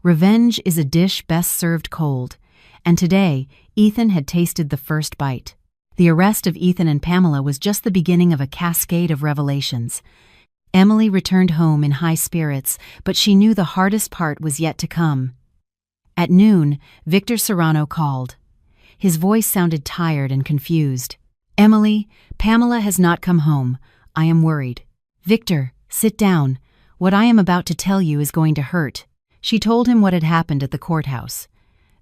Revenge is a dish best served cold, and today, Ethan had tasted the first bite. The arrest of Ethan and Pamela was just the beginning of a cascade of revelations. Emily returned home in high spirits, but she knew the hardest part was yet to come. At noon, Victor Serrano called. His voice sounded tired and confused. "Emily, Pamela has not come home. I am worried." "Victor, sit down. What I am about to tell you is going to hurt." She told him what had happened at the courthouse.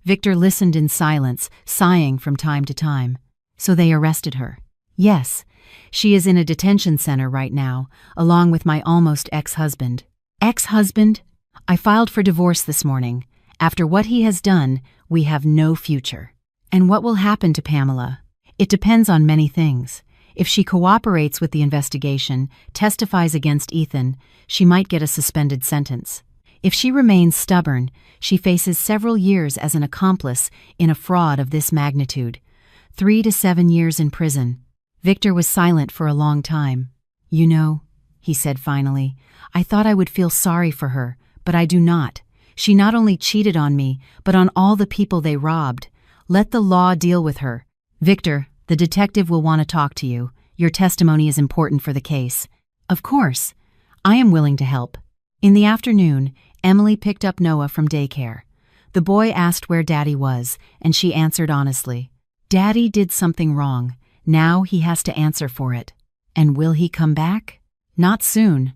Victor listened in silence, sighing from time to time. "So they arrested her?" "Yes. She is in a detention center right now, along with my almost ex-husband." "Ex-husband? I filed for divorce this morning. After what he has done, we have no future." "And what will happen to Pamela?" "It depends on many things. If she cooperates with the investigation, testifies against Ethan, she might get a suspended sentence. If she remains stubborn, she faces several years as an accomplice in a fraud of this magnitude. 3 to 7 years in prison." Victor was silent for a long time. "You know," he said finally, "I thought I would feel sorry for her, but I do not. She not only cheated on me, but on all the people they robbed. Let the law deal with her." "Victor, the detective will want to talk to you. Your testimony is important for the case." "Of course. I am willing to help." In the afternoon, Emily picked up Noah from daycare. The boy asked where Daddy was, and she answered honestly. "Daddy did something wrong. Now he has to answer for it." "And will he come back?" "Not soon.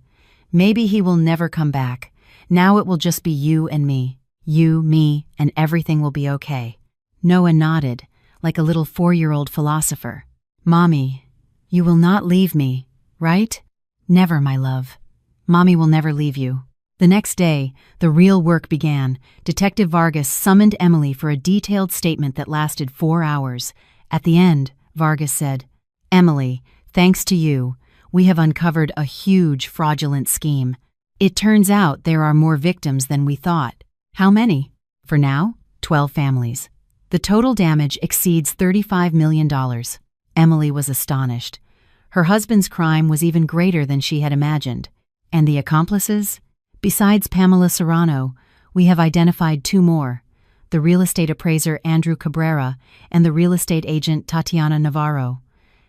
Maybe he will never come back. Now it will just be you and me. You, me, and everything will be okay." Noah nodded, like a little 4-year-old philosopher. "Mommy, you will not leave me, right?" "Never, my love. Mommy will never leave you." The next day, the real work began. Detective Vargas summoned Emily for a detailed statement that lasted 4 hours. At the end, Vargas said, "Emily, thanks to you, we have uncovered a huge fraudulent scheme. It turns out there are more victims than we thought." "How many?" "For now, 12 families. The total damage exceeds $35 million. Emily was astonished. Her husband's crime was even greater than she had imagined. And the accomplices? Besides Pamela Serrano, we have identified 2 more, the real estate appraiser Andrew Cabrera and the real estate agent Tatiana Navarro.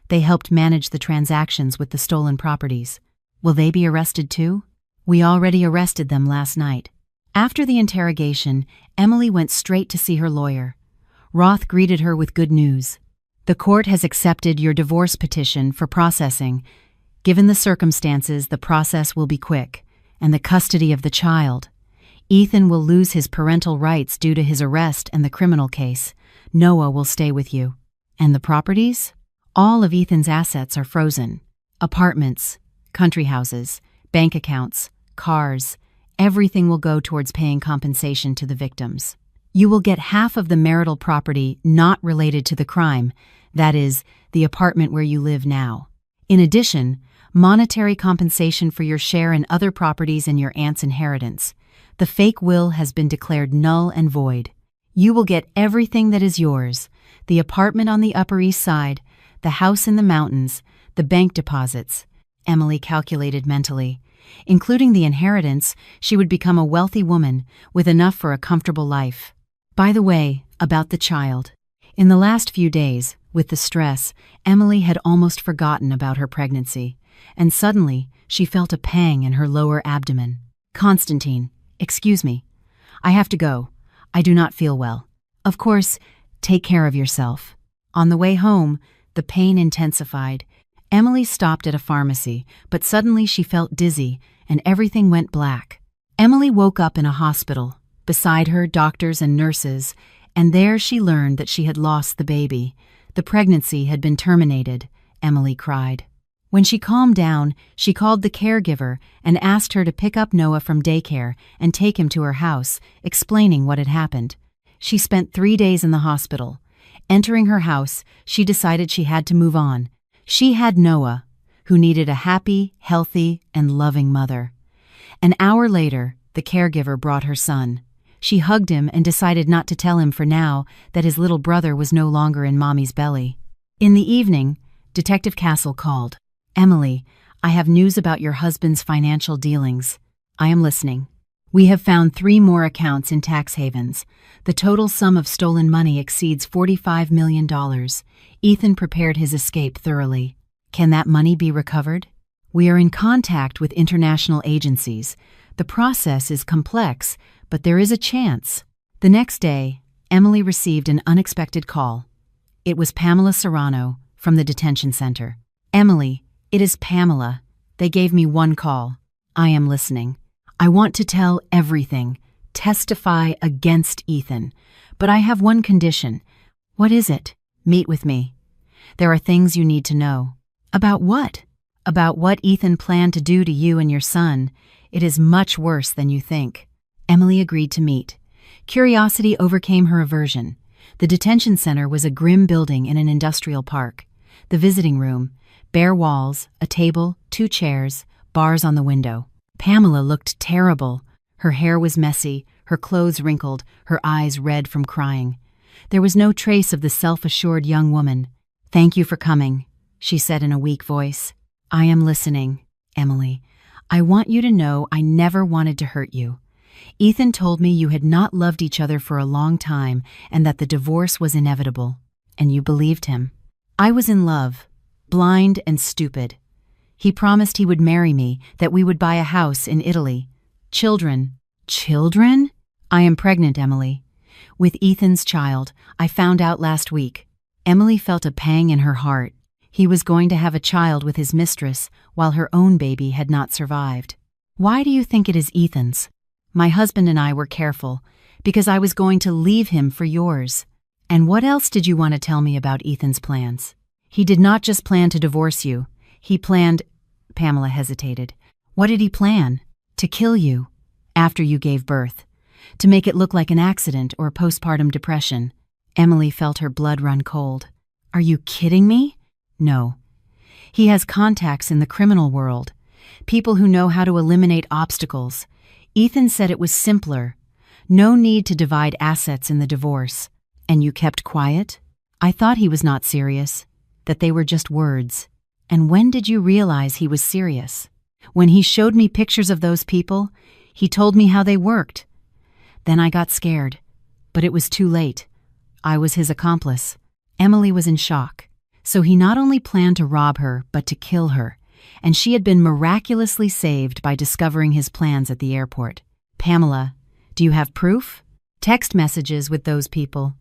They helped manage the transactions with the stolen properties. Will they be arrested too? We already arrested them last night." After the interrogation, Emily went straight to see her lawyer. Roth greeted her with good news. "The court has accepted your divorce petition for processing. Given the circumstances, the process will be quick, and the custody of the child. Ethan will lose his parental rights due to his arrest and the criminal case. Noah will stay with you. And the properties? All of Ethan's assets are frozen. Apartments, country houses, bank accounts, cars, everything will go towards paying compensation to the victims. You will get half of the marital property not related to the crime, that is, the apartment where you live now. In addition, monetary compensation for your share in other properties and your aunt's inheritance. The fake will has been declared null and void. You will get everything that is yours, the apartment on the Upper East Side, the house in the mountains, the bank deposits." Emily calculated mentally. Including the inheritance, she would become a wealthy woman with enough for a comfortable life. By the way, about the child. In the last few days, with the stress, Emily had almost forgotten about her pregnancy. And suddenly, she felt a pang in her lower abdomen. "Constantine, "Excuse me. I have to go. I do not feel well." "Of course, take care of yourself." On the way home, the pain intensified. Emily stopped at a pharmacy, but suddenly she felt dizzy and everything went black. Emily woke up in a hospital. Beside her, doctors and nurses, and there she learned that she had lost the baby. The pregnancy had been terminated, Emily cried. When she calmed down, she called the caregiver and asked her to pick up Noah from daycare and take him to her house, explaining what had happened. She spent 3 days in the hospital. Entering her house, she decided she had to move on. She had Noah, who needed a happy, healthy, and loving mother. An hour later, the caregiver brought her son. She hugged him and decided not to tell him for now that his little brother was no longer in Mommy's belly. In the evening, Detective Castle called. "Emily, I have news about your husband's financial dealings." "I am listening." "We have found 3 more accounts in tax havens. The total sum of stolen money exceeds $45 million. Ethan prepared his escape thoroughly. Can that money be recovered?" "We are in contact with international agencies. The process is complex, but there is a chance." The next day, Emily received an unexpected call. It was Pamela Serrano from the detention center. "Emily, it is Pamela. They gave me one call." "I am listening." "I want to tell everything, testify against Ethan. But I have one condition." "What is it?" "Meet with me. There are things you need to know." "About what?" "About what Ethan planned to do to you and your son. It is much worse than you think." Emily agreed to meet. Curiosity overcame her aversion. The detention center was a grim building in an industrial park. The visiting room, bare walls, a table, 2 chairs, bars on the window. Pamela looked terrible. Her hair was messy, her clothes wrinkled, her eyes red from crying. There was no trace of the self-assured young woman. "Thank you for coming," she said in a weak voice. "I am listening, Emily. I want you to know I never wanted to hurt you. Ethan told me you had not loved each other for a long time and that the divorce was inevitable. And you believed him. I was in love, blind and stupid. He promised he would marry me, that we would buy a house in Italy. Children." "Children?" "I am pregnant, Emily. With Ethan's child. I found out last week." Emily felt a pang in her heart. He was going to have a child with his mistress, while her own baby had not survived. "Why do you think it is Ethan's?" "My husband and I were careful, because I was going to leave him for yours." "And what else did you want to tell me about Ethan's plans?" "He did not just plan to divorce you. He planned—" Pamela hesitated. "What did he plan?" "To kill you, after you gave birth. To make it look like an accident or postpartum depression." Emily felt her blood run cold. "Are you kidding me?" "No. He has contacts in the criminal world. People who know how to eliminate obstacles. Ethan said it was simpler. No need to divide assets in the divorce." "And you kept quiet?" "I thought he was not serious, that they were just words." "And when did you realize he was serious?" "When he showed me pictures of those people, he told me how they worked. Then I got scared, but it was too late. I was his accomplice." Emily was in shock. So he not only planned to rob her, but to kill her, and she had been miraculously saved by discovering his plans at the airport. "Pamela, do you have proof?" "Text messages with those people.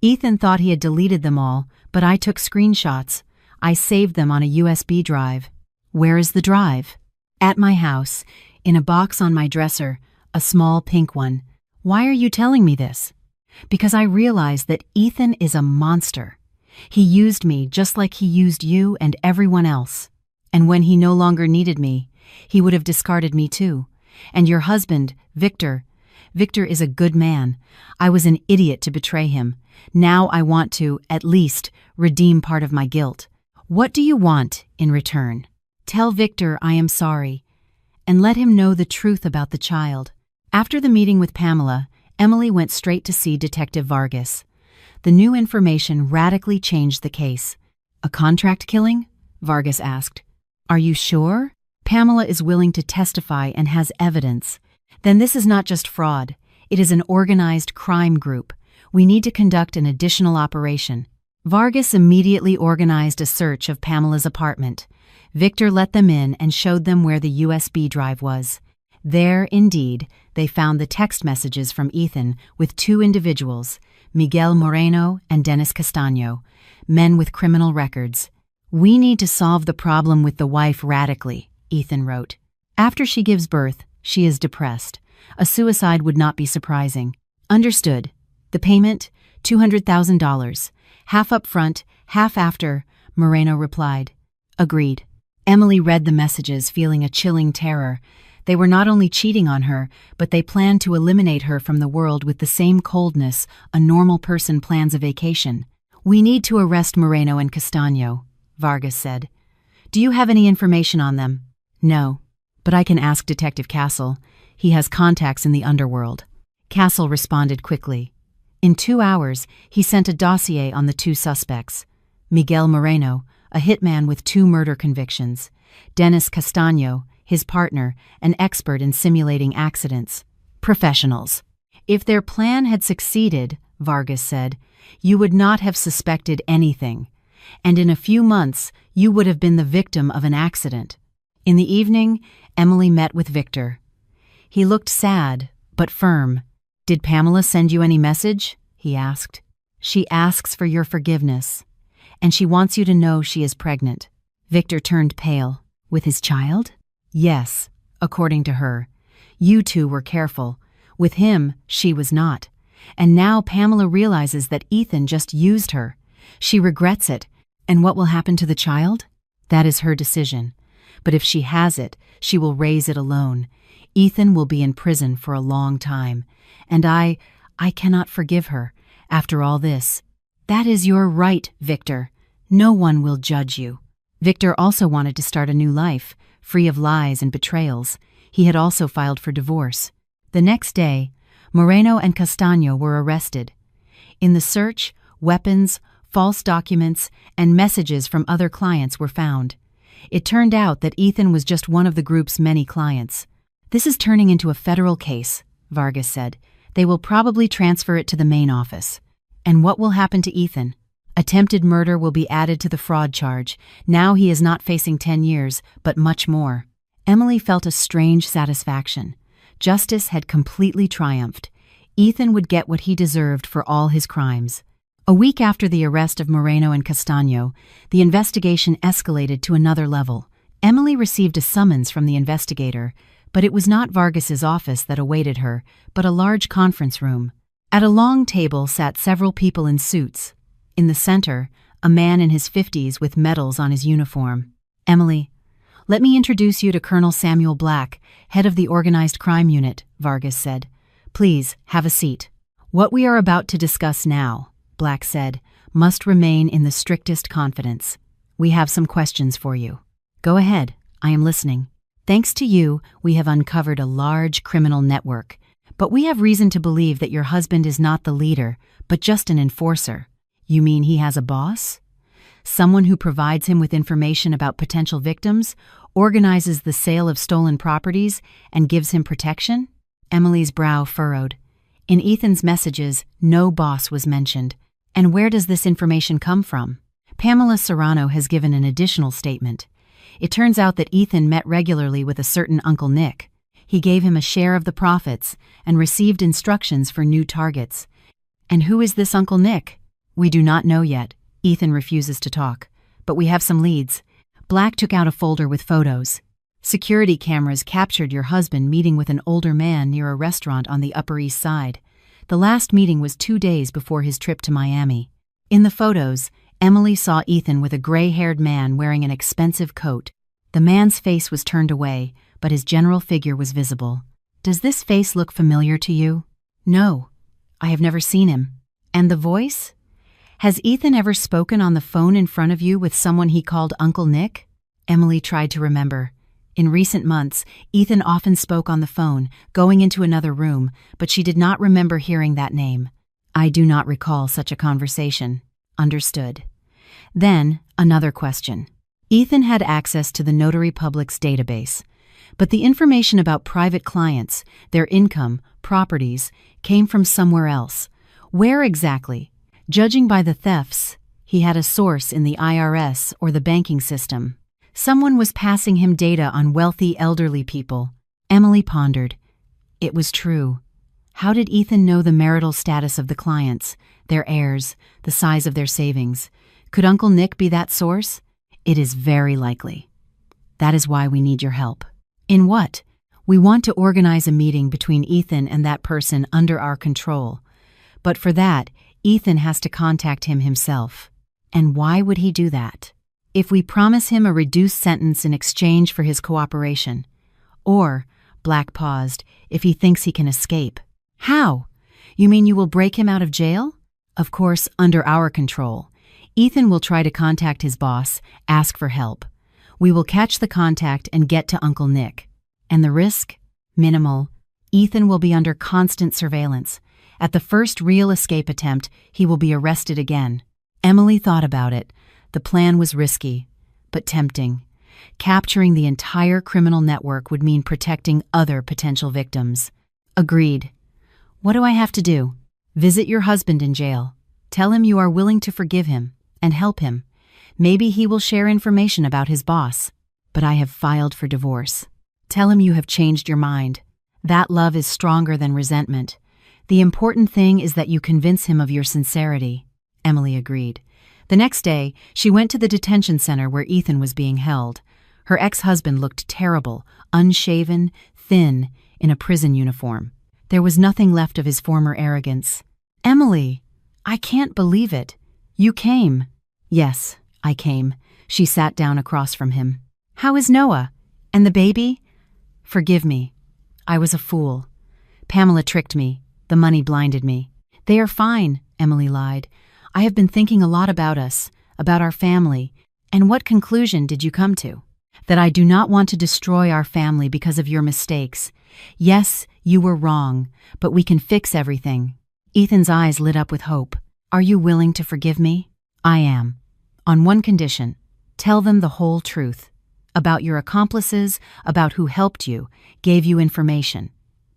Ethan thought he had deleted them all, but I took screenshots. I saved them on a USB drive." "Where is the drive?" "At my house, in a box on my dresser, a small pink one." "Why are you telling me this?" "Because I realized that Ethan is a monster. He used me just like he used you and everyone else. And when he no longer needed me, he would have discarded me too. And your husband, Victor is a good man. I was an idiot to betray him. Now I want to, at least, redeem part of my guilt." "What do you want in return?" "Tell Victor I am sorry, and let him know the truth about the child." After the meeting with Pamela, Emily went straight to see Detective Vargas. The new information radically changed the case. "A contract killing?" Vargas asked. "Are you sure?" "Pamela is willing to testify and has evidence." "Then this is not just fraud. It is an organized crime group. We need to conduct an additional operation." Vargas immediately organized a search of Pamela's apartment. Victor let them in and showed them where the USB drive was. There, indeed, they found the text messages from Ethan with two individuals, Miguel Moreno and Dennis Castaño, men with criminal records. "We need to solve the problem with the wife radically," Ethan wrote. "After she gives birth, she is depressed. A suicide would not be surprising." "Understood. The payment, $200,000. Half up front, half after," Moreno replied. "Agreed." Emily read the messages, feeling a chilling terror. They were not only cheating on her, but they planned to eliminate her from the world with the same coldness a normal person plans a vacation. "We need to arrest Moreno and Castaño," Vargas said. "Do you have any information on them?" "No, but I can ask Detective Castle. He has contacts in the underworld." Castle responded quickly. In 2 hours, he sent a dossier on the two suspects: Miguel Moreno, a hitman with 2 murder convictions; Dennis Castaño, his partner, an expert in simulating accidents. Professionals. "If their plan had succeeded," Vargas said, "you would not have suspected anything, and in a few months you would have been the victim of an accident." In the evening, Emily met with Victor. He looked sad, but firm. "Did Pamela send you any message?" he asked. "She asks for your forgiveness, and she wants you to know she is pregnant." Victor turned pale. "With his child?" "Yes, according to her. You two were careful. With him, she was not. And now Pamela realizes that Ethan just used her. She regrets it. And what will happen to the child? That is her decision. But if she has it, she will raise it alone. Ethan will be in prison for a long time. And I cannot forgive her. After all this." "That is your right, Victor. No one will judge you." Victor also wanted to start a new life, free of lies and betrayals. He had also filed for divorce. The next day, Moreno and Castaño were arrested. In the search, weapons, false documents, and messages from other clients were found. It turned out that Ethan was just one of the group's many clients. "This is turning into a federal case," Vargas said. "They will probably transfer it to the main office." "And what will happen to Ethan?" "Attempted murder will be added to the fraud charge. Now he is not facing 10 years, but much more." Emily felt a strange satisfaction. Justice had completely triumphed. Ethan would get what he deserved for all his crimes. A week after the arrest of Moreno and Castaño, the investigation escalated to another level. Emily received a summons from the investigator, but it was not Vargas's office that awaited her, but a large conference room. At a long table sat several people in suits. In the center, a man in his 50s with medals on his uniform. "Emily, let me introduce you to Colonel Samuel Black, head of the Organized Crime Unit," Vargas said. "Please, have a seat." "What we are about to discuss now," Black said, "must remain in the strictest confidence. We have some questions for you." "Go ahead, I am listening." "Thanks to you, we have uncovered a large criminal network, but we have reason to believe that your husband is not the leader, but just an enforcer." "You mean he has a boss? Someone who provides him with information about potential victims, organizes the sale of stolen properties, and gives him protection?" Emily's brow furrowed. In Ethan's messages, no boss was mentioned. And where does this information come from? Pamela Serrano has given an additional statement. It turns out that Ethan met regularly with a certain Uncle Nick. He gave him a share of the profits and received instructions for new targets. And who is this Uncle Nick? "We do not know yet." Ethan refuses to talk. "But we have some leads." Black took out a folder with photos. "Security cameras captured your husband meeting with an older man near a restaurant on the Upper East Side. The last meeting was 2 days before his trip to Miami." In the photos, Emily saw Ethan with a gray-haired man wearing an expensive coat. The man's face was turned away, but his general figure was visible. "Does this face look familiar to you?" "No, I have never seen him." "And the voice? Has Ethan ever spoken on the phone in front of you with someone he called Uncle Nick?" Emily tried to remember. In recent months, Ethan often spoke on the phone, going into another room, but she did not remember hearing that name. "I do not recall such a conversation." "Understood." Then, another question. Ethan had access to the Notary Public's database, but the information about private clients, their income, properties, came from somewhere else. Where exactly? Judging by the thefts, he had a source in the IRS or the banking system. Someone was passing him data on wealthy elderly people. Emily pondered. It was true. How did Ethan know the marital status of the clients, their heirs, the size of their savings? Could Uncle Nick be that source? It is very likely. That is why we need your help. In what? We want to organize a meeting between Ethan and that person under our control. But for that, Ethan has to contact him himself. And why would he do that? If we promise him a reduced sentence in exchange for his cooperation. Or, Black paused, if he thinks he can escape. How? You mean you will break him out of jail? Of course, under our control. Ethan will try to contact his boss, ask for help. We will catch the contact and get to Uncle Nick. And the risk? Minimal. Ethan will be under constant surveillance. At the first real escape attempt, he will be arrested again. Emily thought about it. The plan was risky, but tempting. Capturing the entire criminal network would mean protecting other potential victims. Agreed. What do I have to do? Visit your husband in jail. Tell him you are willing to forgive him and help him. Maybe he will share information about his boss. But I have filed for divorce. Tell him you have changed your mind. That love is stronger than resentment. The important thing is that you convince him of your sincerity. Emily agreed. The next day, she went to the detention center where Ethan was being held. Her ex-husband looked terrible, unshaven, thin, in a prison uniform. There was nothing left of his former arrogance. Emily, I can't believe it. You came. Yes, I came. She sat down across from him. How is Noah? And the baby? Forgive me. I was a fool. Pamela tricked me. The money blinded me. They are fine, Emily lied. I have been thinking a lot about us, about our family. And what conclusion did you come to? That I do not want to destroy our family because of your mistakes. Yes, you were wrong, but we can fix everything. Ethan's eyes lit up with hope. Are you willing to forgive me? I am. On one condition. Tell them the whole truth. About your accomplices, about who helped you, gave you information.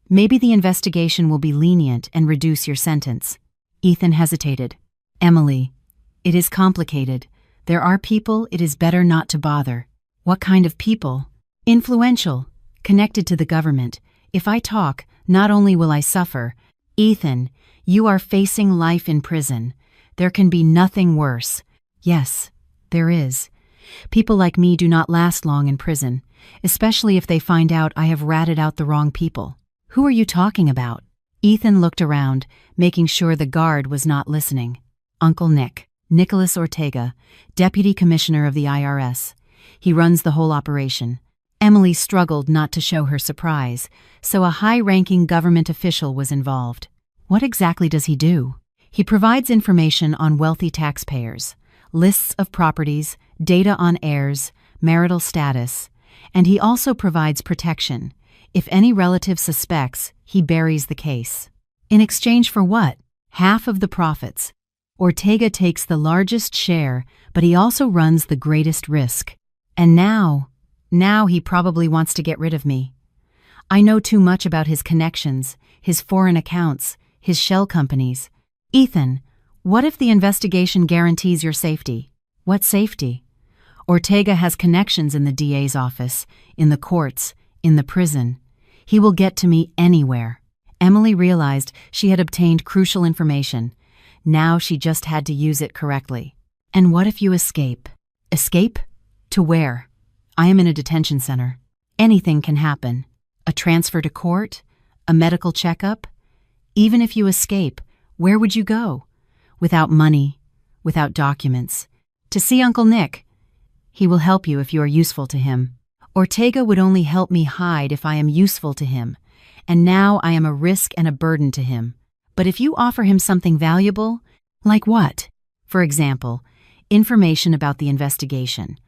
Maybe the investigation will be lenient and reduce your sentence. Ethan hesitated. Emily, it is complicated. There are people it is better not to bother. What kind of people? Influential, connected to the government. If I talk, not only will I suffer. Ethan, you are facing life in prison. There can be nothing worse. Yes, there is. People like me do not last long in prison, especially if they find out I have ratted out the wrong people. Who are you talking about? Ethan looked around, making sure the guard was not listening. Uncle Nick, Nicholas Ortega, Deputy Commissioner of the IRS. He runs the whole operation. Emily struggled not to show her surprise, so a high-ranking government official was involved. What exactly does he do? He provides information on wealthy taxpayers, lists of properties, data on heirs, marital status, and he also provides protection. If any relative suspects, he buries the case. In exchange for what? Half of the profits. Ortega takes the largest share, but he also runs the greatest risk. And now he probably wants to get rid of me. I know too much about his connections, his foreign accounts, his shell companies. Ethan, what if the investigation guarantees your safety? What safety? Ortega has connections in the DA's office, in the courts, in the prison. He will get to me anywhere. Emily realized she had obtained crucial information. Now she just had to use it correctly. And what if you escape? Escape? To where? I am in a detention center. Anything can happen. A transfer to court? A medical checkup? Even if you escape, where would you go? Without money, without documents. To see Uncle Nick. He will help you if you are useful to him. Ortega would only help me hide if I am useful to him, and now I am a risk and a burden to him. But if you offer him something valuable, like what? For example, information about the investigation,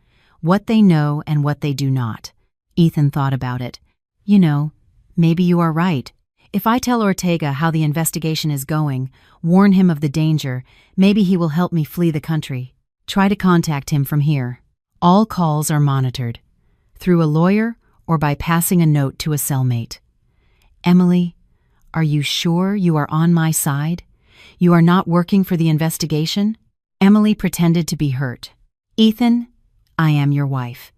what they know and what they do not. Ethan thought about it. You know, maybe you are right. If I tell Ortega how the investigation is going, warn him of the danger, maybe he will help me flee the country. Try to contact him from here. All calls are monitored. Through a lawyer or by passing a note to a cellmate. Emily, are you sure you are on my side? You are not working for the investigation? Emily pretended to be hurt. Ethan, I am your wife,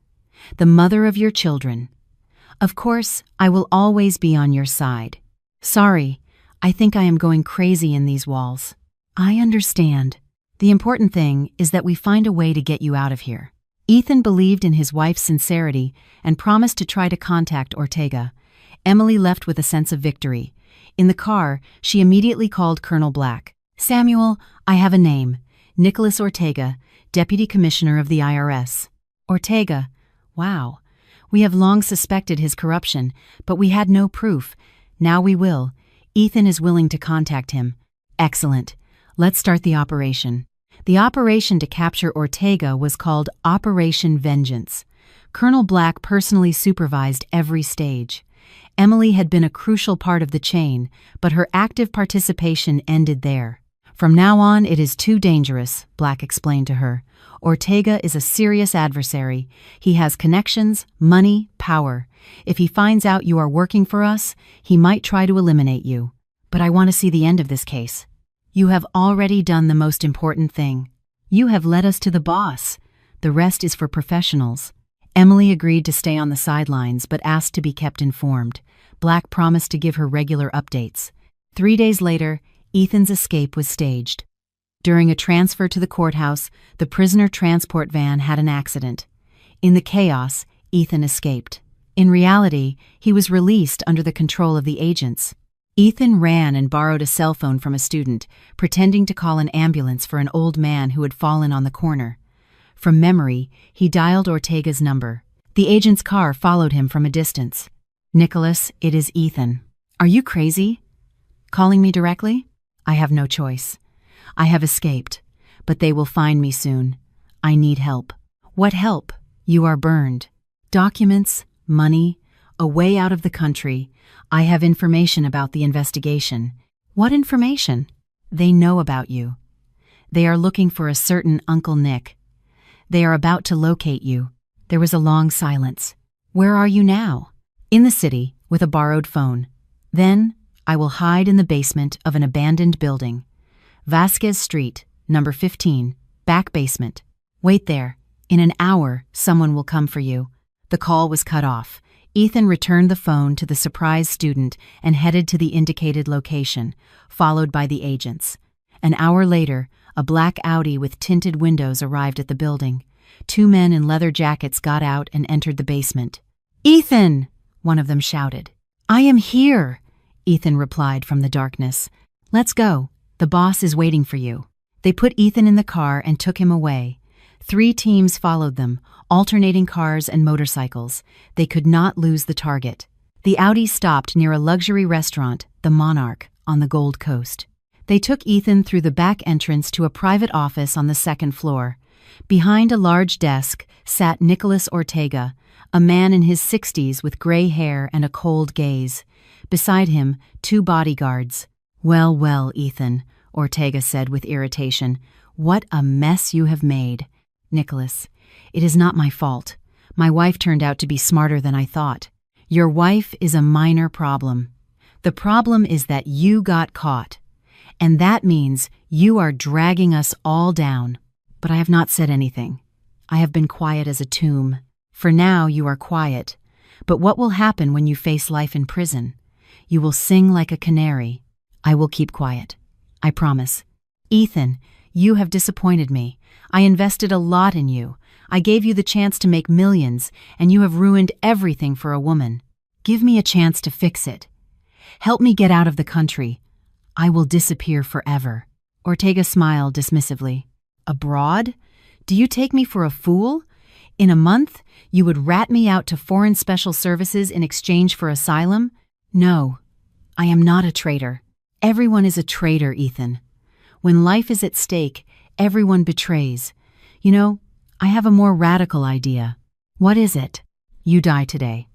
the mother of your children. Of course, I will always be on your side. Sorry, I think I am going crazy in these walls. I understand. The important thing is that we find a way to get you out of here. Ethan believed in his wife's sincerity and promised to try to contact Ortega. Emily left with a sense of victory. In the car, she immediately called Colonel Black. Samuel, I have a name. Nicholas Ortega, Deputy Commissioner of the IRS. Ortega. Wow. We have long suspected his corruption, but we had no proof. Now we will. Ethan is willing to contact him. Excellent. Let's start the operation. The operation to capture Ortega was called Operation Vengeance. Colonel Black personally supervised every stage. Emily had been a crucial part of the chain, but her active participation ended there. From now on, it is too dangerous, Black explained to her. Ortega is a serious adversary. He has connections, money, power. If he finds out you are working for us, he might try to eliminate you. But I want to see the end of this case. You have already done the most important thing. You have led us to the boss. The rest is for professionals. Emily agreed to stay on the sidelines but asked to be kept informed. Black promised to give her regular updates. 3 days later, Ethan's escape was staged. During a transfer to the courthouse, the prisoner transport van had an accident. In the chaos, Ethan escaped. In reality, he was released under the control of the agents. Ethan ran and borrowed a cell phone from a student, pretending to call an ambulance for an old man who had fallen on the corner. From memory, he dialed Ortega's number. The agent's car followed him from a distance. Nicholas, it is Ethan. Are you crazy? Calling me directly? I have no choice. I have escaped, but they will find me soon. I need help. What help? You are burned. Documents, money, a way out of the country. I have information about the investigation. What information? They know about you. They are looking for a certain Uncle Nick. They are about to locate you. There was a long silence. Where are you now? In the city, with a borrowed phone. Then, I will hide in the basement of an abandoned building. Vasquez Street, number 15, back basement. Wait there. In an hour, someone will come for you. The call was cut off. Ethan returned the phone to the surprised student and headed to the indicated location, followed by the agents. An hour later, a black Audi with tinted windows arrived at the building. 2 men in leather jackets got out and entered the basement. "Ethan!" one of them shouted. "I am here," Ethan replied from the darkness. "Let's go. The boss is waiting for you." They put Ethan in the car and took him away. 3 teams followed them, alternating cars and motorcycles. They could not lose the target. The Audi stopped near a luxury restaurant, the Monarch, on the Gold Coast. They took Ethan through the back entrance to a private office on the 2nd floor. Behind a large desk sat Nicholas Ortega, a man in his 60s with gray hair and a cold gaze. Beside him, 2 bodyguards. "Well, well, Ethan," Ortega said with irritation. "What a mess you have made." "Nicholas, it is not my fault. My wife turned out to be smarter than I thought." "Your wife is a minor problem. The problem is that you got caught. And that means you are dragging us all down." "But I have not said anything. I have been quiet as a tomb. For now, you are quiet. But what will happen when you face life in prison? You will sing like a canary. I will keep quiet. I promise." "Ethan, you have disappointed me. I invested a lot in you. I gave you the chance to make millions, and you have ruined everything for a woman. Give me a chance to fix it. Help me get out of the country. I will disappear forever." Ortega smiled dismissively. "Abroad? Do you take me for a fool? In a month, you would rat me out to foreign special services in exchange for asylum? No, I am not a traitor. Everyone is a traitor, Ethan. When life is at stake, everyone betrays. You know, I have a more radical idea." "What is it?" "You die today.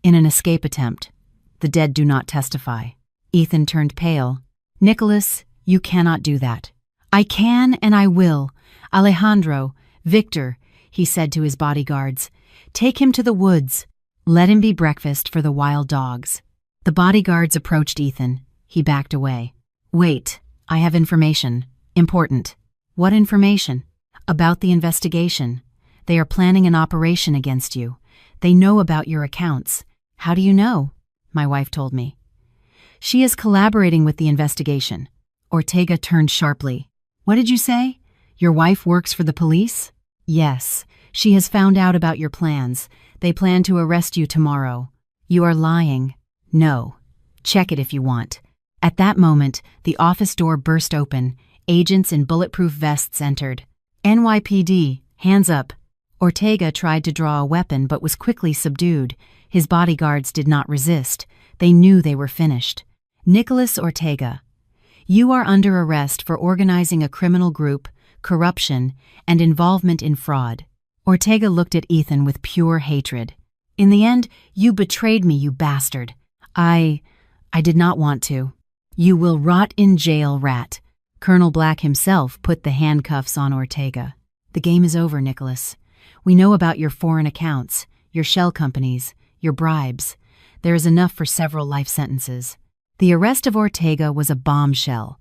In an escape attempt. The dead do not testify." Ethan turned pale. "Nicholas, you cannot do that." "I can and I will. Alejandro, Victor," he said to his bodyguards, "take him to the woods. Let him be breakfast for the wild dogs." The bodyguards approached Ethan. He backed away. "Wait, I have information. Important." "What information?" "About the investigation. They are planning an operation against you. They know about your accounts." "How do you know?" "My wife told me." She is collaborating with the investigation. Ortega turned sharply. What did you say? Your wife works for the police? Yes. She has found out about your plans. They plan to arrest you tomorrow. You are lying. No. Check it if you want. At that moment, the office door burst open. Agents in bulletproof vests entered. NYPD, hands up. Ortega tried to draw a weapon but was quickly subdued. His bodyguards did not resist. They knew they were finished. Nicholas Ortega, you are under arrest for organizing a criminal group, corruption, and involvement in fraud. Ortega looked at Ethan with pure hatred. In the end, you betrayed me, you bastard. I did not want to. You will rot in jail, rat. Colonel Black himself put the handcuffs on Ortega. The game is over, Nicholas. We know about your foreign accounts, your shell companies, your bribes. There is enough for several life sentences. The arrest of Ortega was a bombshell.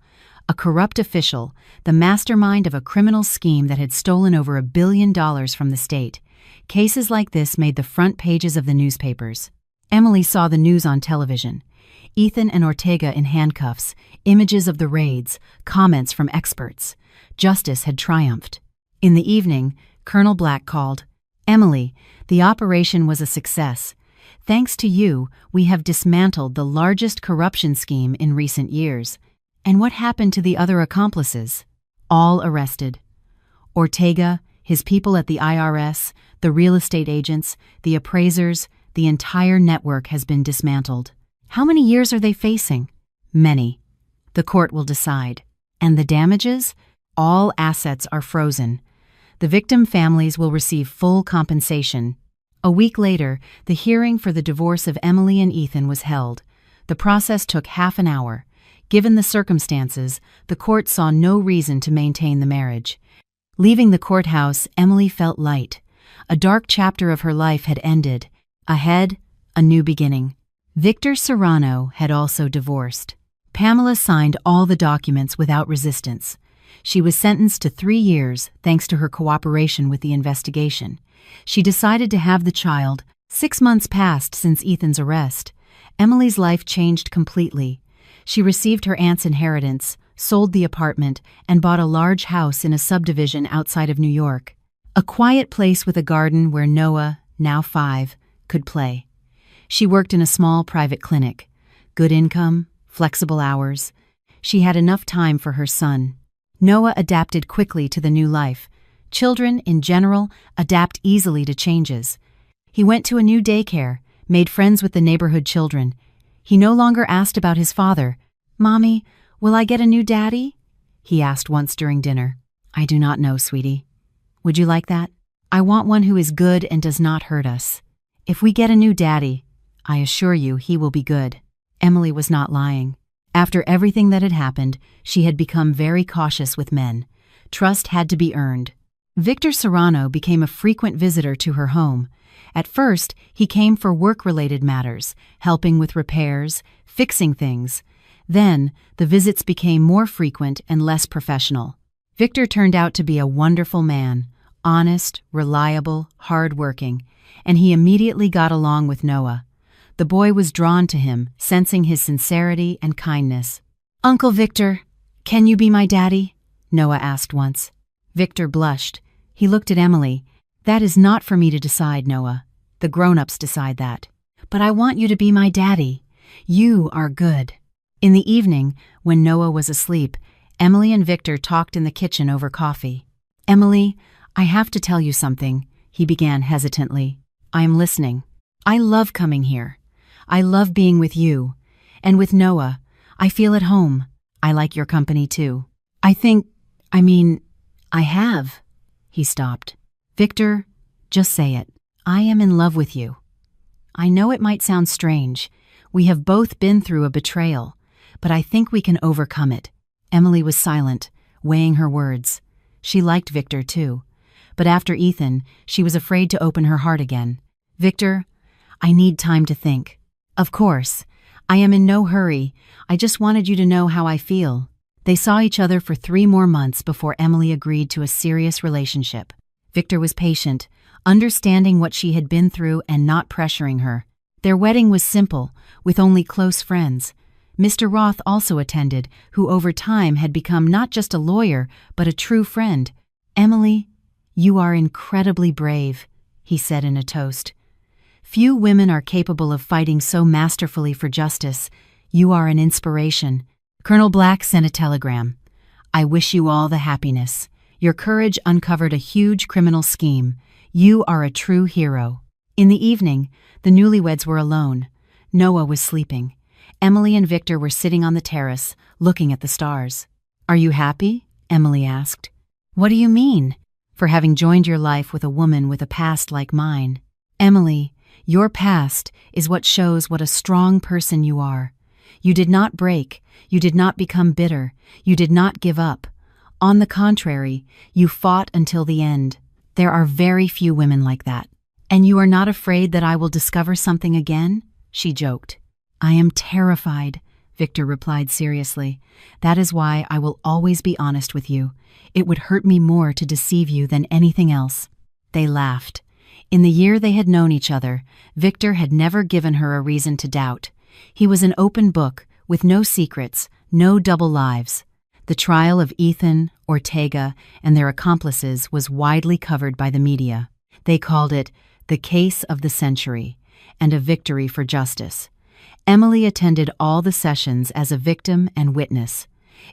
A corrupt official, the mastermind of a criminal scheme that had stolen over $1 billion from the state. Cases like this made the front pages of the newspapers. Emily saw the news on television. Ethan and Ortega in handcuffs, images of the raids, comments from experts. Justice had triumphed. In the evening, Colonel Black called. Emily, the operation was a success. Thanks to you, we have dismantled the largest corruption scheme in recent years. And what happened to the other accomplices? All arrested. Ortega, his people at the IRS, the real estate agents, the appraisers, the entire network has been dismantled. How many years are they facing? Many. The court will decide. And the damages? All assets are frozen. The victim families will receive full compensation. A week later, the hearing for the divorce of Emily and Ethan was held. The process took half an hour. Given the circumstances, the court saw no reason to maintain the marriage. Leaving the courthouse, Emily felt light. A dark chapter of her life had ended. Ahead, a new beginning. Victor Serrano had also divorced. Pamela signed all the documents without resistance. She was sentenced to 3 years thanks to her cooperation with the investigation. She decided to have the child. 6 months passed since Ethan's arrest. Emily's life changed completely. She received her aunt's inheritance, sold the apartment, and bought a large house in a subdivision outside of New York. A quiet place with a garden where Noah, now 5, could play. She worked in a small private clinic. Good income, flexible hours. She had enough time for her son. Noah adapted quickly to the new life. Children, in general, adapt easily to changes. He went to a new daycare, made friends with the neighborhood children. He no longer asked about his father. "Mommy, will I get a new daddy?" he asked once during dinner. "I do not know, sweetie. Would you like that? I want one who is good and does not hurt us. If we get a new daddy, I assure you he will be good." Emily was not lying. After everything that had happened, she had become very cautious with men. Trust had to be earned. Victor Serrano became a frequent visitor to her home. At first, he came for work-related matters, helping with repairs, fixing things. Then, the visits became more frequent and less professional. Victor turned out to be a wonderful man, honest, reliable, hard-working, and he immediately got along with Noah. The boy was drawn to him, sensing his sincerity and kindness. "Uncle Victor, can you be my daddy?" Noah asked once. Victor blushed. He looked at Emily. "That is not for me to decide, Noah. The grown-ups decide that. But I want you to be my daddy. You are good." In the evening, when Noah was asleep, Emily and Victor talked in the kitchen over coffee. "Emily, I have to tell you something," he began hesitantly. "I am listening. I love coming here. I love being with you. And with Noah, I feel at home. I like your company too. I have." He stopped. "Victor, just say it. I am in love with you. I know it might sound strange. We have both been through a betrayal, but I think we can overcome it." Emily was silent, weighing her words. She liked Victor too. But after Ethan, she was afraid to open her heart again. "Victor, I need time to think. Of course, I am in no hurry. I just wanted you to know how I feel." They saw each other for 3 more months before Emily agreed to a serious relationship. Victor was patient, understanding what she had been through and not pressuring her. Their wedding was simple, with only close friends. Mr. Roth also attended, who over time had become not just a lawyer, but a true friend. "Emily, you are incredibly brave," he said in a toast. "Few women are capable of fighting so masterfully for justice. You are an inspiration." Colonel Black sent a telegram. "I wish you all the happiness. Your courage uncovered a huge criminal scheme. You are a true hero." In the evening, the newlyweds were alone. Noah was sleeping. Emily and Victor were sitting on the terrace, looking at the stars. "Are you happy?" Emily asked. "What do you mean?" "For having joined your life with a woman with a past like mine." "Emily, your past is what shows what a strong person you are. You did not break, you did not become bitter, you did not give up. On the contrary, you fought until the end. There are very few women like that." "And you are not afraid that I will discover something again?" she joked. "I am terrified," Victor replied seriously. "That is why I will always be honest with you. It would hurt me more to deceive you than anything else." They laughed. In the year they had known each other, Victor had never given her a reason to doubt. He was an open book, with no secrets, no double lives. The trial of Ethan, Ortega, and their accomplices was widely covered by the media. They called it the case of the century, and a victory for justice. Emily attended all the sessions as a victim and witness.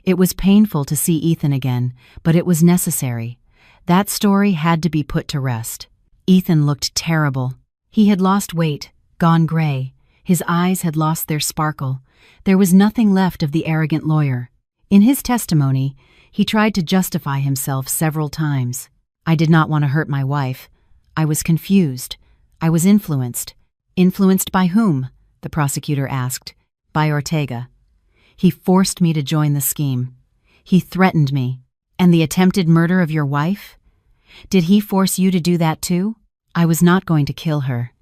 It was painful to see Ethan again, but it was necessary. That story had to be put to rest. Ethan looked terrible. He had lost weight, gone gray. His eyes had lost their sparkle. There was nothing left of the arrogant lawyer. In his testimony, he tried to justify himself several times. "I did not want to hurt my wife. I was confused. I was influenced." "Influenced by whom?" the prosecutor asked. "By Ortega. He forced me to join the scheme. He threatened me." "And the attempted murder of your wife? Did he force you to do that too?" "I was not going to kill her.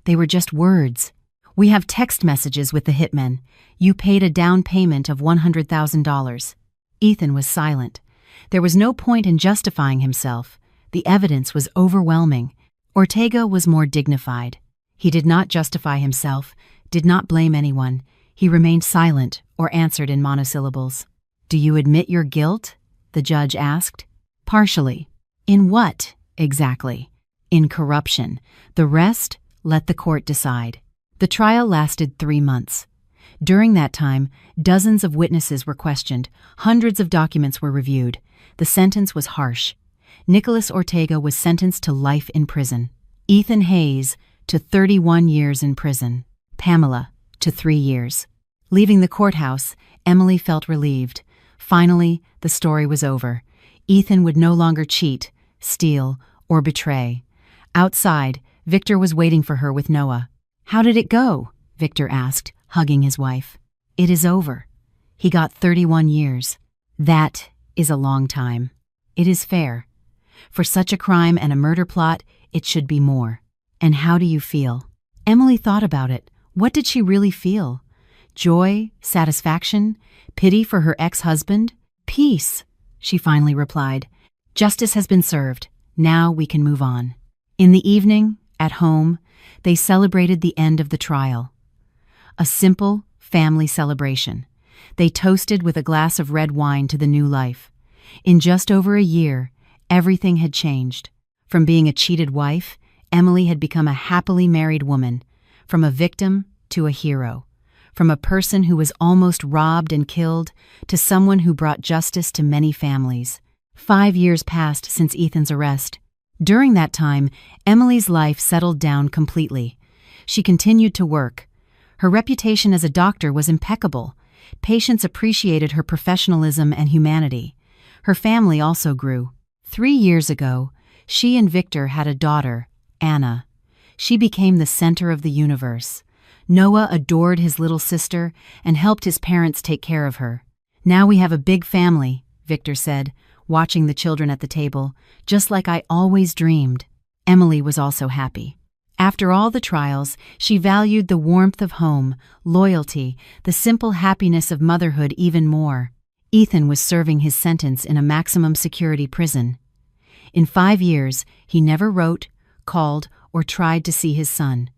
They were just words. We have text messages with the hitmen. You paid a down payment of $100,000. Ethan was silent. There was no point in justifying himself. The evidence was overwhelming. Ortega was more dignified. He did not justify himself, did not blame anyone. He remained silent or answered in monosyllables. "Do you admit your guilt?" the judge asked. "Partially." "In what, exactly?" "In corruption. The rest, let the court decide." The trial lasted 3 months. During that time, dozens of witnesses were questioned, hundreds of documents were reviewed. The sentence was harsh. Nicholas Ortega was sentenced to life in prison. Ethan Hayes to 31 years in prison. Pamela to 3 years. Leaving the courthouse, Emily felt relieved. Finally, the story was over. Ethan would no longer cheat, steal, or betray. Outside, Victor was waiting for her with Noah. "How did it go?" Victor asked, hugging his wife. "It is over. He got 31 years. That is a long time. It is fair. For such a crime and a murder plot, it should be more." "And how do you feel?" Emily thought about it. What did she really feel? Joy, satisfaction, pity for her ex-husband? "Peace," she finally replied. "Justice has been served. Now we can move on." In the evening, at home, they celebrated the end of the trial. A simple family celebration. They toasted with a glass of red wine to the new life. In just over a year, everything had changed. From being a cheated wife, Emily had become a happily married woman. From a victim to a hero. From a person who was almost robbed and killed to someone who brought justice to many families. 5 years passed since Ethan's arrest. During that time, Emily's life settled down completely. She continued to work. Her reputation as a doctor was impeccable. Patients appreciated her professionalism and humanity. Her family also grew. 3 years ago, she and Victor had a daughter, Anna. She became the center of the universe. Noah adored his little sister and helped his parents take care of her. "Now we have a big family," Victor said, watching the children at the table, "just like I always dreamed." Emily was also happy. After all the trials, she valued the warmth of home, loyalty, the simple happiness of motherhood even more. Ethan was serving his sentence in a maximum security prison. In 5 years, he never wrote, called, or tried to see his son.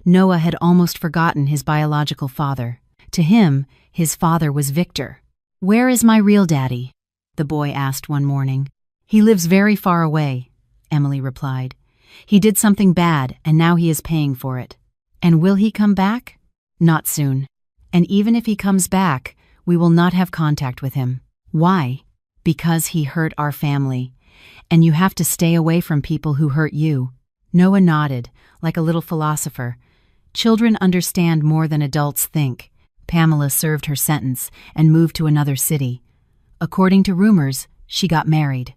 Noah had almost forgotten his biological father. To him, his father was Victor. "Where is my real daddy?" the boy asked one morning. "He lives very far away," Emily replied. "He did something bad, and now he is paying for it." "And will he come back?" "Not soon. And even if he comes back, we will not have contact with him." "Why?" "Because he hurt our family. And you have to stay away from people who hurt you." Noah nodded, like a little philosopher. Children understand more than adults think. Pamela served her sentence and moved to another city. According to rumors, she got married.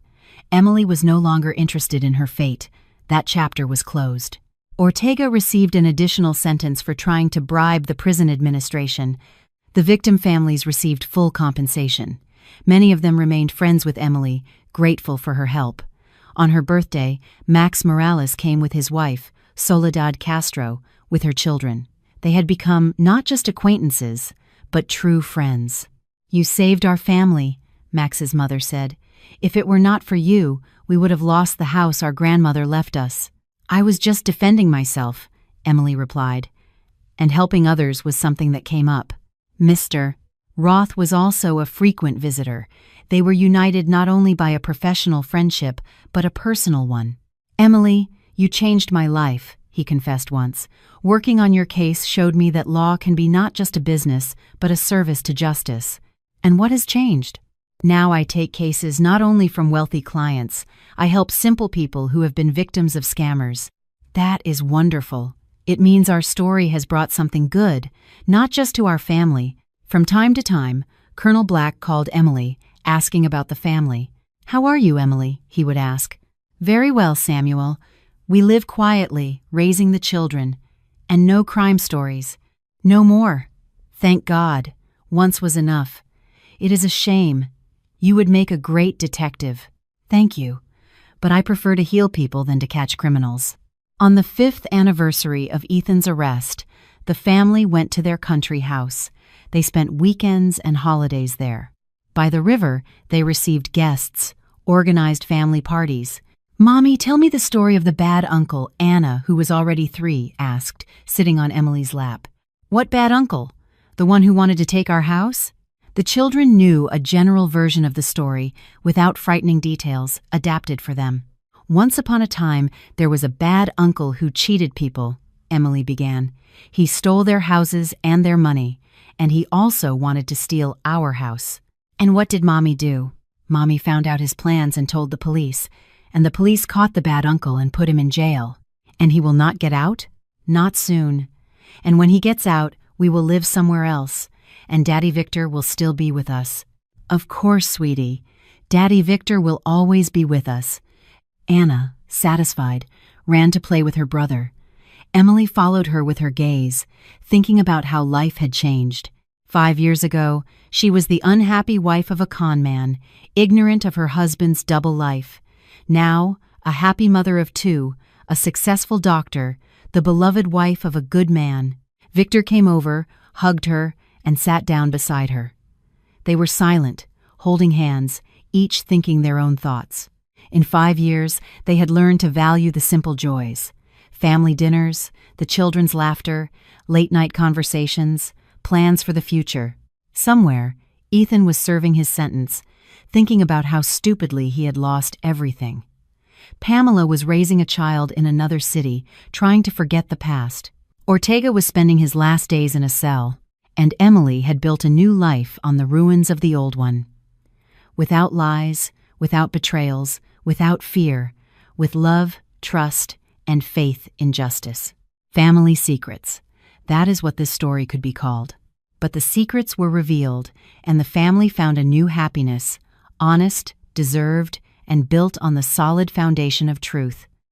Emily was no longer interested in her fate. That chapter was closed. Ortega received an additional sentence for trying to bribe the prison administration. The victim families received full compensation. Many of them remained friends with Emily, grateful for her help. On her birthday, Max Morales came with his wife, Soledad Castro, with her children. They had become not just acquaintances, but true friends. "You saved our family," Max's mother said. "If it were not for you, we would have lost the house our grandmother left us." "I was just defending myself," Emily replied. And helping others was something that came up. Mr. Roth was also a frequent visitor. They were united not only by a professional friendship, but a personal one. "Emily, you changed my life," he confessed once. "Working on your case showed me that law can be not just a business, but a service to justice." "And what has changed?" "Now I take cases not only from wealthy clients, I help simple people who have been victims of scammers." "That is wonderful. It means our story has brought something good, not just to our family." From time to time, Colonel Black called Emily, asking about the family. "How are you, Emily?" he would ask. "Very well, Samuel. We live quietly, raising the children. And no crime stories. No more. Thank God. Once was enough. It is a shame. You would make a great detective." "Thank you. But I prefer to heal people than to catch criminals." On the 5th anniversary of Ethan's arrest, the family went to their country house. They spent weekends and holidays there. By the river, they received guests, organized family parties. "Mommy, tell me the story of the bad uncle, Anna, who was already 3, asked, sitting on Emily's lap. "What bad uncle? The one who wanted to take our house?" The children knew a general version of the story, without frightening details, adapted for them. "Once upon a time, there was a bad uncle who cheated people," Emily began. "He stole their houses and their money, and he also wanted to steal our house." "And what did Mommy do?" "Mommy found out his plans and told the police, and the police caught the bad uncle and put him in jail." "And he will not get out?" "Not soon. And when he gets out, we will live somewhere else, and Daddy Victor will still be with us." "Of course, sweetie. Daddy Victor will always be with us." Anna, satisfied, ran to play with her brother. Emily followed her with her gaze, thinking about how life had changed. 5 years ago, she was the unhappy wife of a con man, ignorant of her husband's double life. Now, a happy mother of 2, a successful doctor, the beloved wife of a good man. Victor came over, hugged her, and sat down beside her. They were silent, holding hands, each thinking their own thoughts. In 5 years, they had learned to value the simple joys: family dinners, the children's laughter, late-night conversations, plans for the future. Somewhere, Ethan was serving his sentence, thinking about how stupidly he had lost everything. Pamela was raising a child in another city, trying to forget the past. Ortega was spending his last days in a cell, and Emily had built a new life on the ruins of the old one. Without lies, without betrayals, without fear, with love, trust, and faith in justice. Family secrets. That is what this story could be called. But the secrets were revealed, and the family found a new happiness, honest, deserved, and built on the solid foundation of truth.